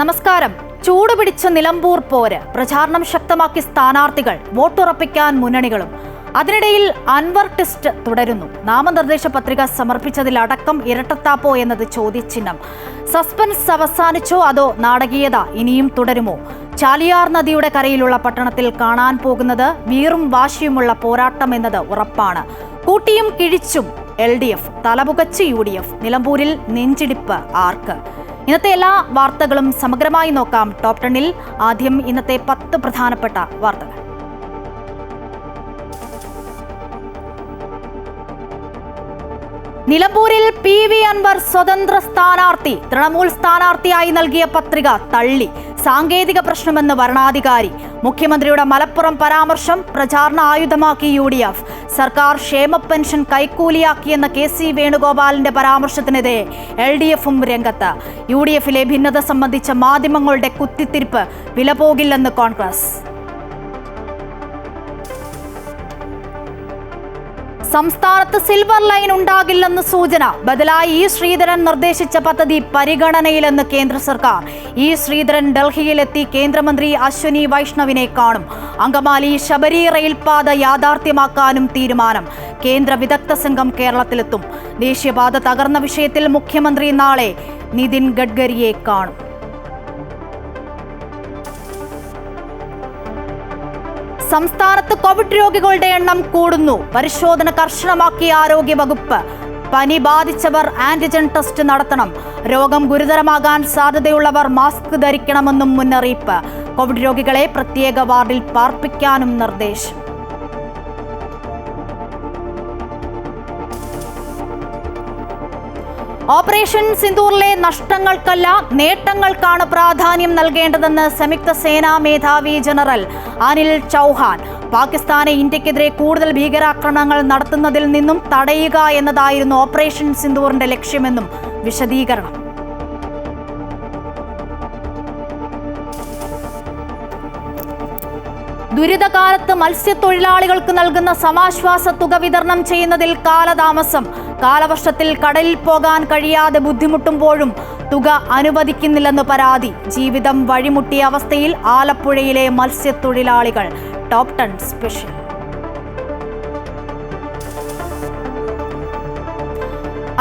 നമസ്കാരം. ചൂടുപിടിച്ച നിലമ്പൂർ പോര്. പ്രചാരണം ശക്തമാക്കി സ്ഥാനാർത്ഥികൾ, വോട്ടുറപ്പിക്കാൻ മുന്നണികളും. അതിനിടയിൽ അൻവർ ടെസ്റ്റ് തുടരുന്നു. നാമനിർദ്ദേശ പത്രിക സമർപ്പിച്ചതിലടക്കം ഇരട്ടത്താപ്പോ എന്നത് ചോദ്യചിഹ്നം. സസ്പെൻസ് അവസാനിച്ചോ അതോ നാടകീയത ഇനിയും തുടരുമോ? ചാലിയാർ നദിയുടെ കരയിലുള്ള പട്ടണത്തിൽ കാണാൻ പോകുന്നത് വീറും വാശിയുമുള്ള പോരാട്ടം എന്നത് ഉറപ്പാണ്. കൂട്ടിയും കിഴിച്ചും LDF, തലപുകച്ച് UDF. നിലമ്പൂരിൽ നെഞ്ചിടിപ്പ് ആർക്ക്? ഇന്നത്തെ എല്ലാ വാർത്തകളും സമഗ്രമായി നോക്കാം. ടോപ്പ് 10-ൽ ആദ്യം ഇന്നത്തെ 10 പ്രധാനപ്പെട്ട വാർത്തകൾ. നിലമ്പൂരിൽ PV അൻവർ സ്വതന്ത്ര സ്ഥാനാർത്ഥി. തൃണമൂൽ സ്ഥാനാർത്ഥിയായി നൽകിയ പത്രിക തള്ളി. സാങ്കേതിക പ്രശ്നമെന്ന് വരണാധികാരി. മുഖ്യമന്ത്രിയുടെ മലപ്പുറം പരാമർശം പ്രചാരണ ആയുധമാക്കി UDF. സർക്കാർ ക്ഷേമ പെൻഷൻ കൈക്കൂലിയാക്കിയെന്ന KC വേണുഗോപാലിന്റെ പരാമർശത്തിനെതിരെ LDFും രംഗത്ത്. UDFിലെ ഭിന്നത സംബന്ധിച്ച മാധ്യമങ്ങളുടെ കുത്തിത്തിരിപ്പ് വിലപോകില്ലെന്ന് കോൺഗ്രസ്. സംസ്ഥാനത്ത് സിൽവർ ലൈൻ ഉണ്ടാകില്ലെന്ന് സൂചന. ബദലായി E. ശ്രീധരൻ നിർദ്ദേശിച്ച പദ്ധതി പരിഗണനയിലെന്ന് കേന്ദ്ര സർക്കാർ. E. ശ്രീധരൻ ഡൽഹിയിലെത്തി കേന്ദ്രമന്ത്രി അശ്വനി വൈഷ്ണവിനെ കാണും. അങ്കമാലി ശബരി റെയിൽപാത യാഥാർത്ഥ്യമാക്കാനും തീരുമാനം. കേന്ദ്ര വിദഗ്ധ സംഘം കേരളത്തിലെത്തും. ദേശീയപാത തകർന്ന വിഷയത്തിൽ മുഖ്യമന്ത്രി നാളെ നിതിൻ ഗഡ്കരിയെ കാണും. സംസ്ഥാനത്ത് കോവിഡ് രോഗികളുടെ എണ്ണം കൂടുന്നു. പരിശോധന കർശനമാക്കിയ ആരോഗ്യവകുപ്പ്. പനി ബാധിച്ചവർ ആന്റിജൻ ടെസ്റ്റ് നടത്തണം. രോഗം ഗുരുതരമാകാൻ സാധ്യതയുള്ളവർ മാസ്ക് ധരിക്കണമെന്നും മുന്നറിയിപ്പ്. കോവിഡ് രോഗികളെ പ്രത്യേക വാർഡിൽ പാർപ്പിക്കാനും നിർദ്ദേശം. ഓപ്പറേഷൻ സിന്ദൂറിലെ നഷ്ടങ്ങൾക്കല്ല നേട്ടങ്ങൾക്കാണ് പ്രാധാന്യം നൽകേണ്ടതെന്ന് സംയുക്ത സേനാ മേധാവി ജനറൽ അനിൽ ചൗഹാൻ. പാകിസ്ഥാനെ ഇന്ത്യക്കെതിരെ കൂടുതൽ ഭീകരാക്രമണങ്ങൾ നടത്തുന്നതിൽ നിന്നും തടയുക എന്നതായിരുന്നു ഓപ്പറേഷൻ സിന്ദൂറിന്റെ ലക്ഷ്യമെന്നും വിശദീകരണം. ദുരിതകാലത്ത് മത്സ്യത്തൊഴിലാളികൾക്ക് നൽകുന്ന സമാശ്വാസ തുക വിതരണം ചെയ്യുന്നതിൽ കാലതാമസം. കാലവർഷത്തിൽ കടലിൽ പോകാൻ കഴിയാതെ ബുദ്ധിമുട്ടുമ്പോഴും തുക അനുവദിക്കുന്നില്ലെന്ന് പരാതി. ജീവിതം വഴിമുട്ടിയ അവസ്ഥയിൽ ആലപ്പുഴയിലെ മത്സ്യത്തൊഴിലാളികൾ. Top 10 special.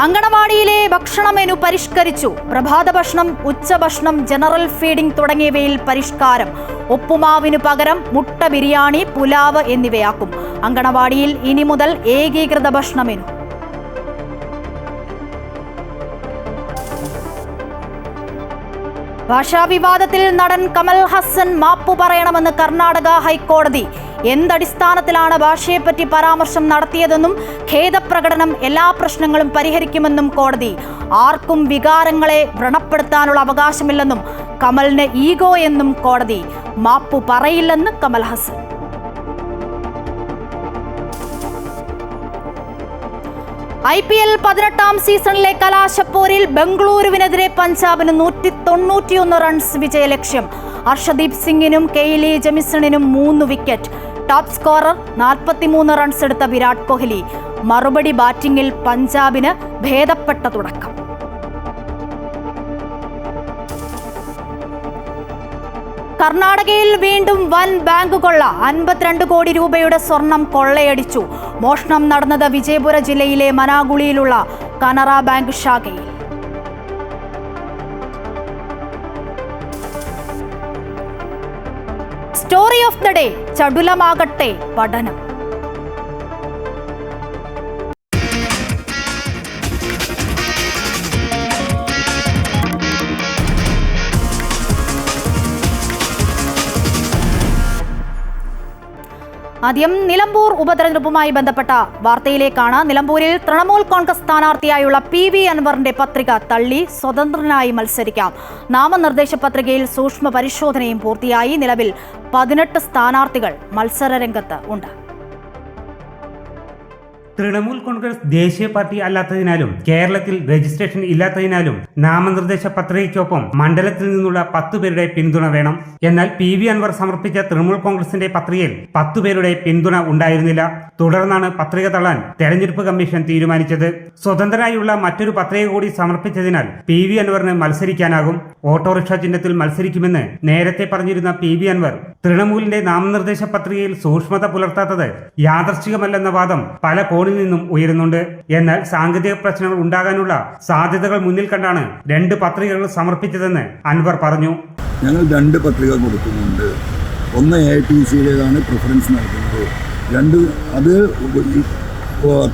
അങ്കണവാടിയിലെ ഭക്ഷണ മെനു പരിഷ്കരിച്ചു. പ്രഭാത ഭക്ഷണം, ഉച്ചഭക്ഷണം, ജനറൽ ഫീഡിംഗ് തുടങ്ങിയവയിൽ പരിഷ്കാരം. ഉപ്പുമാവിനു പകരം മുട്ട ബിരിയാണി, പുലാവ് എന്നിവയാക്കും. അങ്കണവാടിയിൽ ഇനി മുതൽ ഏകീകൃത ഭക്ഷണ മെനു. ഭാഷാവിവാദത്തിൽ നടൻ കമൽ ഹസൻ മാപ്പു പറയണമെന്ന് കർണാടക ഹൈക്കോടതി. എന്തടിസ്ഥാനത്തിലാണ് ഭാഷയെപ്പറ്റി പരാമർശം നടത്തിയതെന്നും ഖേദപ്രകടനം എല്ലാ പ്രശ്നങ്ങളും പരിഹരിക്കുമെന്നും കോടതി. ആർക്കും വികാരങ്ങളെ വ്രണപ്പെടുത്താനുള്ള അവകാശമില്ലെന്നും കമലിന് ഈഗോ എന്നും കോടതി. മാപ്പു പറയില്ലെന്ന് കമൽ ഹസൻ. IPL 18ാം സീസണിലെ കലാശപ്പോരിൽ ബംഗളൂരുവിനെതിരെ പഞ്ചാബിന് 191 റൺസ് വിജയലക്ഷ്യം. ഹർഷദീപ് സിംഗിനും കെയ്ലി ജെമിസണിനും 3 വിക്കറ്റ്. ടോപ്പ് സ്കോറർ 43 റൺസ് എടുത്ത വിരാട് കോഹ്ലി. മറുപടി ബാറ്റിംഗിൽ പഞ്ചാബിന് ഭേദപ്പെട്ട തുടക്കം. കർണാടകയിൽ വീണ്ടും വൻ ബാങ്ക് കൊള്ള. 52 കോടി രൂപയുടെ സ്വർണം കൊള്ളയടിച്ചു. മോഷണം നടന്നത് വിജയപുര ജില്ലയിലെ മനാഗുളിയിലുള്ള കനറ ബാങ്ക് ശാഖയിൽ. Story of the day. ചടുലമാകട്ടെ പഠനം. ആദ്യം നിലമ്പൂർ ഉപതെരഞ്ഞെടുപ്പുമായി ബന്ധപ്പെട്ട വാർത്തയിലേക്കാണ്. നിലമ്പൂരിൽ തൃണമൂൽ കോൺഗ്രസ് സ്ഥാനാർത്ഥിയായുള്ള PV അൻവറിന്റെ പത്രിക തള്ളി. സ്വതന്ത്രനായി മത്സരിക്കാം. നാമനിർദ്ദേശ പത്രികയിൽ സൂക്ഷ്മ പരിശോധനയും പൂർത്തിയായി. നിലവിൽ 18 സ്ഥാനാർത്ഥികൾ മത്സരരംഗത്ത് ഉണ്ട്. തൃണമൂൽ കോൺഗ്രസ് ദേശീയ പാർട്ടി അല്ലാത്തതിനാലും കേരളത്തിൽ രജിസ്ട്രേഷൻ ഇല്ലാത്തതിനാലും നാമനിർദ്ദേശ പത്രികയ്ക്കൊപ്പം മണ്ഡലത്തിൽ നിന്നുള്ള 10 പേരുടെ പിന്തുണ വേണം. എന്നാൽ PV അൻവർ സമർപ്പിച്ച തൃണമൂൽ കോൺഗ്രസിന്റെ പത്രികയിൽ 10 പേരുടെ പിന്തുണ ഉണ്ടായിരുന്നില്ല. തുടർന്നാണ് പത്രിക തള്ളാൻ തെരഞ്ഞെടുപ്പ് കമ്മീഷൻ തീരുമാനിച്ചത്. സ്വതന്ത്രനായുള്ള മറ്റൊരു പത്രിക കൂടി സമർപ്പിച്ചതിനാൽ PV അൻവറിന് മത്സരിക്കാനാകും. ഓട്ടോറിക്ഷ ചിഹ്നത്തിൽ മത്സരിക്കുമെന്ന് നേരത്തെ പറഞ്ഞിരുന്ന PV അൻവർ തൃണമൂലിന്റെ നാമനിർദ്ദേശ പത്രികയിൽ സൂക്ഷ്മത പുലർത്താത്തത് യാദർച്ഛികമല്ലെന്ന വാദം പല കോണിൽ നിന്നും ഉയരുന്നുണ്ട്. എന്നാൽ സാങ്കേതിക പ്രശ്നങ്ങൾ ഉണ്ടാകാനുള്ള സാധ്യതകൾ മുന്നിൽ കണ്ടാണ് 2 പത്രികകൾ സമർപ്പിച്ചതെന്ന് അൻവർ പറഞ്ഞു. ഞങ്ങൾ 2 പത്രിക കൊടുക്കുന്നുണ്ട്. ഒന്ന് AITC-യുടേതാണ് പ്രിഫറൻസ് നൽകുന്നത്. 2 അത്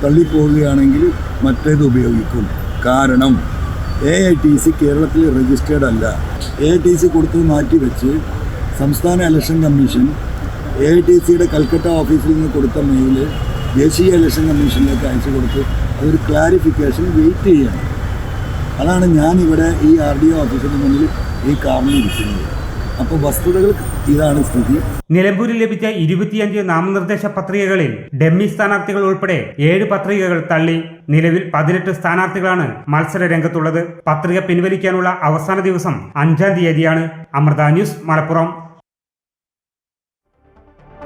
തള്ളിപ്പോവുകയാണെങ്കിൽ മറ്റേത് ഉപയോഗിക്കും. കാരണം AITC കേരളത്തിൽ രജിസ്റ്റേർഡ് അല്ല. AITC കൊടുത്തത് മാറ്റിവെച്ച് സംസ്ഥാന ഇലക്ഷൻ കമ്മീഷൻ AITC-യുടെ കൽക്കട്ട ഓഫീസിൽ നിന്ന് കൊടുത്ത മെയില് ദേശീയ ഇലക്ഷൻ കമ്മീഷനിലേക്ക് അയച്ചു കൊടുത്ത് അതൊരു ക്ലാരിഫിക്കേഷൻ വെയിറ്റ് ചെയ്യണം. അതാണ് ഞാനിവിടെ ഈ RDO ഓഫീസിന് മുന്നിൽ ഈ കാർന്നിരിക്കുന്നത്. അപ്പോൾ വസ്തുതകൾ ഇതാണ് സ്ഥിതി. നിലമ്പൂരിൽ ലഭിച്ച 25 നാമനിർദ്ദേശ പത്രികകളിൽ ഡമ്മി സ്ഥാനാർത്ഥികൾ ഉൾപ്പെടെ 7 പത്രികകൾ തള്ളി. നിലവിൽ 18 സ്ഥാനാർത്ഥികളാണ് മത്സര രംഗത്തുള്ളത്. പത്രിക പിൻവലിക്കാനുള്ള അവസാന ദിവസം 5-ാം തീയതിയാണ്. അമൃത ന്യൂസ്, മലപ്പുറം.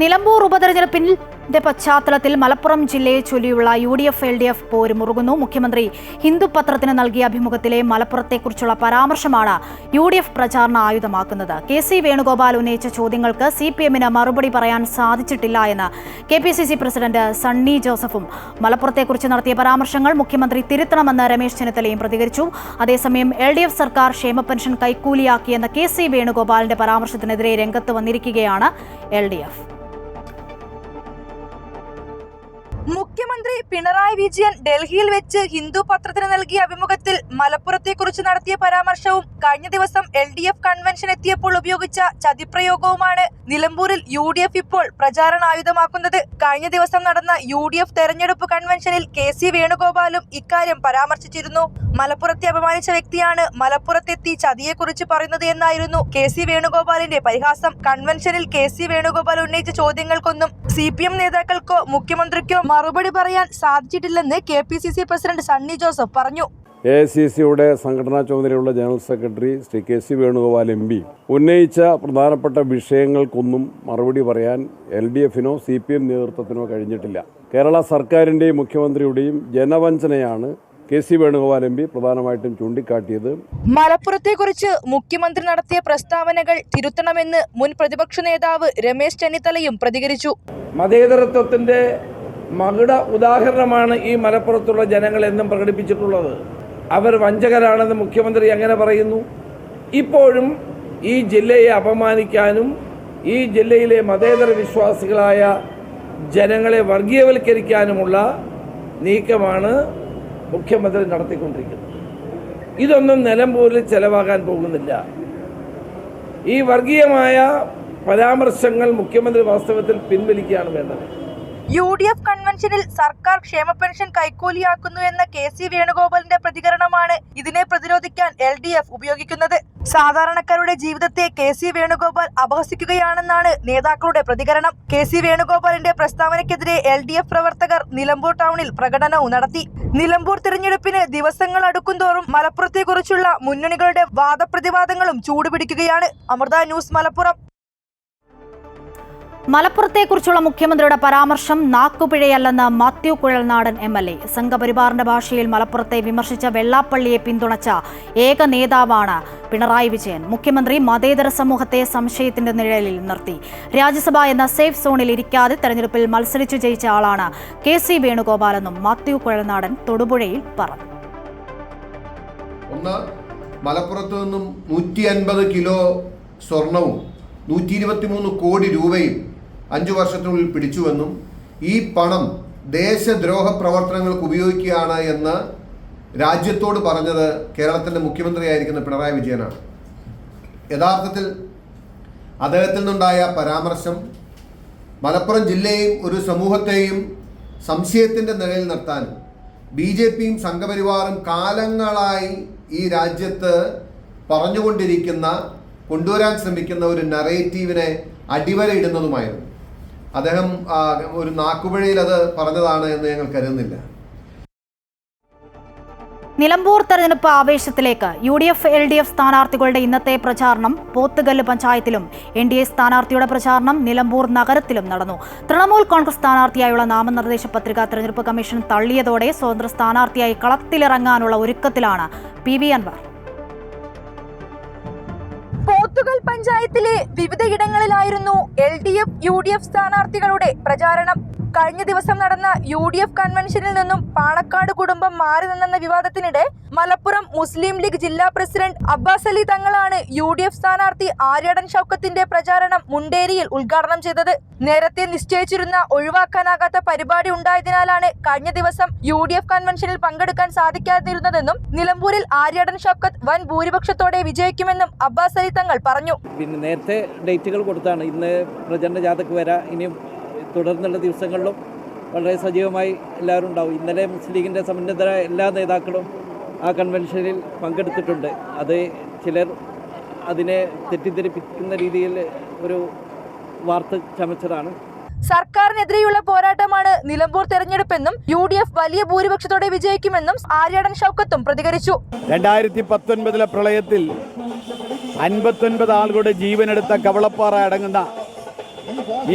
നിലമ്പൂർ ഉപതെരഞ്ഞെടുപ്പിന്റെ പശ്ചാത്തലത്തിൽ മലപ്പുറം ജില്ലയെ ചൊല്ലിയുള്ള UDF-LDF പോര് മുറുകുന്നു. മുഖ്യമന്ത്രി ഹിന്ദു പത്രത്തിന് നൽകിയ അഭിമുഖത്തിലെ മലപ്പുറത്തെക്കുറിച്ചുള്ള പരാമർശമാണ് UDF പ്രചാരണ ആയുധമാക്കുന്നത്. KC വേണുഗോപാൽ ഉന്നയിച്ച ചോദ്യങ്ങൾക്ക് CPM-ന് മറുപടി പറയാൻ സാധിച്ചിട്ടില്ല എന്ന് KPCC പ്രസിഡന്റ് സണ്ണി ജോസഫും മലപ്പുറത്തെക്കുറിച്ച് നടത്തിയ പരാമർശങ്ങൾ മുഖ്യമന്ത്രി തിരുത്തണമെന്ന് രമേശ് ചെന്നിത്തലയും പ്രതികരിച്ചു. അതേസമയം LDF സർക്കാർ ക്ഷേമ പെൻഷൻ കൈക്കൂലിയാക്കിയെന്ന KC വേണുഗോപാലിന്റെ പരാമർശത്തിനെതിരെ രംഗത്ത് വന്നിരിക്കുകയാണ് LDF. മുഖ്യമന്ത്രി പിണറായി വിജയൻ ഡൽഹിയിൽ വെച്ച് ഹിന്ദു പത്രത്തിന് നൽകിയ അഭിമുഖത്തിൽ മലപ്പുറത്തെക്കുറിച്ച് നടത്തിയ പരാമർശവും കഴിഞ്ഞ ദിവസം LDF കൺവെൻഷൻ എത്തിയപ്പോൾ ഉപയോഗിച്ച ചതിപ്രയോഗവുമാണ് നിലമ്പൂരിൽ UDF ഇപ്പോൾ പ്രചാരണായുധമാക്കുന്നത്. കഴിഞ്ഞ ദിവസം നടന്ന UDF തെരഞ്ഞെടുപ്പ് കൺവെൻഷനിൽ KC വേണുഗോപാലും ഇക്കാര്യം പരാമർശിച്ചിരുന്നു. മലപ്പുറത്തെ അപമാനിച്ച വ്യക്തിയാണ് മലപ്പുറത്തെത്തി ചതിയെക്കുറിച്ച് പറയുന്നത് എന്നായിരുന്നു KC വേണുഗോപാലിന്റെ പരിഹാസം. കൺവെൻഷനിൽ KC വേണുഗോപാൽ ഉന്നയിച്ച ചോദ്യങ്ങൾക്കൊന്നും CPM നേതാക്കൾക്കോ മുഖ്യമന്ത്രിക്കോ മറുപടി പറയാൻ സാധിച്ചിട്ടില്ലെന്ന് KPCC പ്രസിഡന്റ് സണ്ണി ജോസഫ് പറഞ്ഞു. AICC-യുടെ സംഘടനാ ചുമതലയുള്ള general secretary Shri KC Venugopal MP ഉന്നയിച്ച പ്രധാനപ്പെട്ട വിഷയങ്ങൾക്കൊന്നും മറുപടി പറയാൻ LDF-നോ CPM നേതൃത്വത്തിനോ കഴിഞ്ഞിട്ടില്ല. കേരള സർക്കാരിൻ്റെയും മുഖ്യമന്ത്രിയുടെയും ജനവഞ്ചനയാണ് KC വേണുഗോപാൽ MP പ്രധാനമായിട്ടും ചൂണ്ടിക്കാട്ടിയത്. മലപ്പുറത്തെക്കുറിച്ച് മുഖ്യമന്ത്രി നടത്തിയ പ്രസ്താവനകൾ തിരുത്തണമെന്ന് മുൻ പ്രതിപക്ഷ നേതാവ് രമേശ് ചെന്നിത്തലയും പ്രതികരിച്ചു. മതേതരത്വത്തിൻ്റെ മകുട ഉദാഹരണമാണ് ഈ മലപ്പുറത്തുള്ള ജനങ്ങൾ എന്നും പ്രകടിപ്പിച്ചിട്ടുള്ളത്. അവർ വഞ്ചകരാണെന്ന് മുഖ്യമന്ത്രി എങ്ങനെ പറയുന്നു? ഇപ്പോഴും ഈ ജില്ലയെ അപമാനിക്കാനും ഈ ജില്ലയിലെ മതേതര വിശ്വാസികളായ ജനങ്ങളെ വർഗീയവൽക്കരിക്കാനുമുള്ള നീക്കമാണ് മുഖ്യമന്ത്രി നടത്തിക്കൊണ്ടിരിക്കുന്നത്. ഇതൊന്നും നിലമ്പൂരിൽ ചെലവാകാൻ പോകുന്നില്ല. ഈ വർഗീയമായ പരാമർശങ്ങൾ മുഖ്യമന്ത്രി വാസ്തവത്തിൽ പിൻവലിക്കുകയാണ് വേണ്ടത്. UDF കൺവെൻഷനിൽ സർക്കാർ ക്ഷേമ പെൻഷൻ കൈക്കൂലിയാക്കുന്നു എന്ന KC വേണുഗോപാലിന്റെ പ്രതികരണമാണ് ഇതിനെ പ്രതിരോധിക്കാൻ LDF ഉപയോഗിക്കുന്നത്. സാധാരണക്കാരുടെ ജീവിതത്തെ KC വേണുഗോപാൽ അപഹസിക്കുകയാണെന്നാണ് നേതാക്കളുടെ പ്രതികരണം. KC വേണുഗോപാലിന്റെ പ്രസ്താവനയ്ക്കെതിരെ LDF പ്രവർത്തകർ നിലമ്പൂർ ടൗണിൽ പ്രകടനവും നടത്തി. നിലമ്പൂർ തിരഞ്ഞെടുപ്പിന് ദിവസങ്ങൾ അടുക്കുംതോറും മലപ്പുറത്തെക്കുറിച്ചുള്ള മുന്നണികളുടെ വാദപ്രതിവാദങ്ങളും ചൂടുപിടിക്കുകയാണ്. അമൃത ന്യൂസ്, മലപ്പുറം. മലപ്പുറത്തെക്കുറിച്ചുള്ള മുഖ്യമന്ത്രിയുടെ പരാമർശം നാക്കുപിഴയല്ലെന്ന് മാത്യു കുഴൽനാടൻ MLA. സംഘപരിവാറിന്റെ ഭാഷയിൽ മലപ്പുറത്തെ വിമർശിച്ച വെള്ളാപ്പള്ളിയെ പിന്തുണച്ച ഏക നേതാവാണ് പിണറായി വിജയൻ. മുഖ്യമന്ത്രി മതേതര സമൂഹത്തെ സംശയത്തിന്റെ നിഴലിൽ നിർത്തി. രാജ്യസഭ എന്ന സേഫ് സോണിൽ ഇരിക്കാതെ തെരഞ്ഞെടുപ്പിൽ മത്സരിച്ചു ജയിച്ച ആളാണ് KC വേണുഗോപാലെന്നും മാത്യു കുഴൽനാടൻ തൊടുപുഴയിൽ പറഞ്ഞു. ഒന്ന്, മലപ്പുറത്ത് നിന്നും 150 കിലോ സ്വർണവും 123 കോടി രൂപയും 5 വർഷത്തിനുള്ളിൽ പിടിച്ചുവെന്നും ഈ പണം ദേശദ്രോഹ പ്രവർത്തനങ്ങൾക്ക് ഉപയോഗിക്കുകയാണ് എന്ന് രാജ്യത്തോട് പറഞ്ഞത് കേരളത്തിൻ്റെ മുഖ്യമന്ത്രിയായിരിക്കുന്ന പിണറായി വിജയനാണ്. യഥാർത്ഥത്തിൽ അദ്ദേഹത്തിൽ നിന്നുണ്ടായ പരാമർശം മലപ്പുറം ജില്ലയെയും ഒരു സമൂഹത്തെയും സംശയത്തിൻ്റെ നിഴലിൽ നിർത്താനും BJPയും സംഘപരിവാറും കാലങ്ങളായി ഈ രാജ്യത്ത് കൊണ്ടുവരാൻ ശ്രമിക്കുന്ന ഒരു നറേറ്റീവിനെ അടിവരയിടുന്നതുമായിരുന്നു. അദ്ദേഹം ഒരു നാക്കുപിഴയിൽ അത് പറഞ്ഞതാണ് എന്ന് ഞങ്ങൾ കരുതുന്നില്ല. നിലമ്പൂർ തെരഞ്ഞെടുപ്പ് ആവേശത്തിലേക്ക് UDF LDF സ്ഥാനാർത്ഥികളുടെ ഇന്നത്തെ പ്രചാരണം പോത്തുകല്ല് പഞ്ചായത്തിലും NDA സ്ഥാനാർത്ഥിയുടെ പ്രചാരണം നിലമ്പൂർ നഗരത്തിലും നടന്നു. തൃണമൂൽ കോൺഗ്രസ് സ്ഥാനാർത്ഥിയായുള്ള നാമനിർദ്ദേശ പത്രിക തെരഞ്ഞെടുപ്പ് കമ്മീഷൻ തള്ളിയതോടെ സ്വതന്ത്ര സ്ഥാനാർത്ഥിയായി കളത്തിലിറങ്ങാനുള്ള ഒരുക്കത്തിലാണ് PV അൻവർ. പോത്തുകൽ പഞ്ചായത്തിലെ വിവിധയിടങ്ങളിലായിരുന്നു LDF UDF സ്ഥാനാർത്ഥികളുടെ പ്രചാരണം. കഴിഞ്ഞ ദിവസം നടന്ന UDF കൺവെൻഷനിൽ നിന്നും പാണക്കാട് കുടുംബം മാറി നിന്നെന്ന വിവാദത്തിനിടെ മലപ്പുറം മുസ്ലിം ലീഗ് ജില്ലാ പ്രസിഡന്റ് അബ്ബാസ് അലി തങ്ങളാണ് UDF സ്ഥാനാർത്ഥി ആര്യാടൻ ഷൗക്കത്തിന്റെ പ്രചാരണം മുണ്ടേരിയിൽ ഉദ്ഘാടനം ചെയ്തത്. നേരത്തെ നിശ്ചയിച്ചിരുന്ന ഒഴിവാക്കാനാകാത്ത പരിപാടി ഉണ്ടായതിനാലാണ് കഴിഞ്ഞ ദിവസം UDF കൺവെൻഷനിൽ പങ്കെടുക്കാൻ സാധിക്കാതിരുന്നതെന്നും നിലമ്പൂരിൽ ആര്യാടൻ ഷൗക്കത്ത് വൻ ഭൂരിപക്ഷത്തോടെ വിജയിക്കുമെന്നും അബ്ബാസ് അലി തങ്ങൾ പറഞ്ഞു. പിന്നെ നേരത്തെ ഡേറ്റുകൾ കൊടുത്താണ്. ഇന്ന് പ്രചരണ ജാഥക്ക് വരാം. ഇനിയും തുടർന്നുള്ള ദിവസങ്ങളിലും വളരെ സജീവമായി എല്ലാവരും ഉണ്ടാവും. ഇന്നലെ മുസ്ലിം ലീഗിൻ്റെ സമുന്നതരായ എല്ലാ നേതാക്കളും ആ കൺവെൻഷനിൽ പങ്കെടുത്തിട്ടുണ്ട്. അത് ചിലർ അതിനെ തെറ്റിദ്ധരിപ്പിക്കുന്ന രീതിയിൽ ഒരു വാർത്ത ചമച്ചതാണ്. സർക്കാരിനെതിരെയുള്ള പോരാട്ടമാണ് നിലമ്പൂർ തെരഞ്ഞെടുപ്പെന്നും UDF വലിയ ഭൂരിപക്ഷത്തോടെ വിജയിക്കുമെന്നും ആര്യാടൻ ഷൗക്കത്തും പ്രതികരിച്ചു. 2019 പ്രളയത്തിൽ 59 ആളുകളുടെ ജീവനെടുത്ത കവളപ്പാറ അടങ്ങുന്ന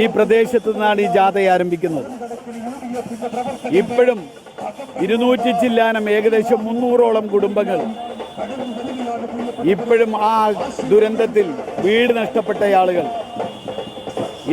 ഈ പ്രദേശത്ത് നിന്നാണ് ഈ ജാഥ ആരംഭിക്കുന്നത്. ഇപ്പോഴും 200 ചില്ലാനം ഏകദേശം 300ഓളം കുടുംബങ്ങൾ ഇപ്പോഴും ആ ദുരന്തത്തിൽ വീട് നഷ്ടപ്പെട്ട ആളുകൾ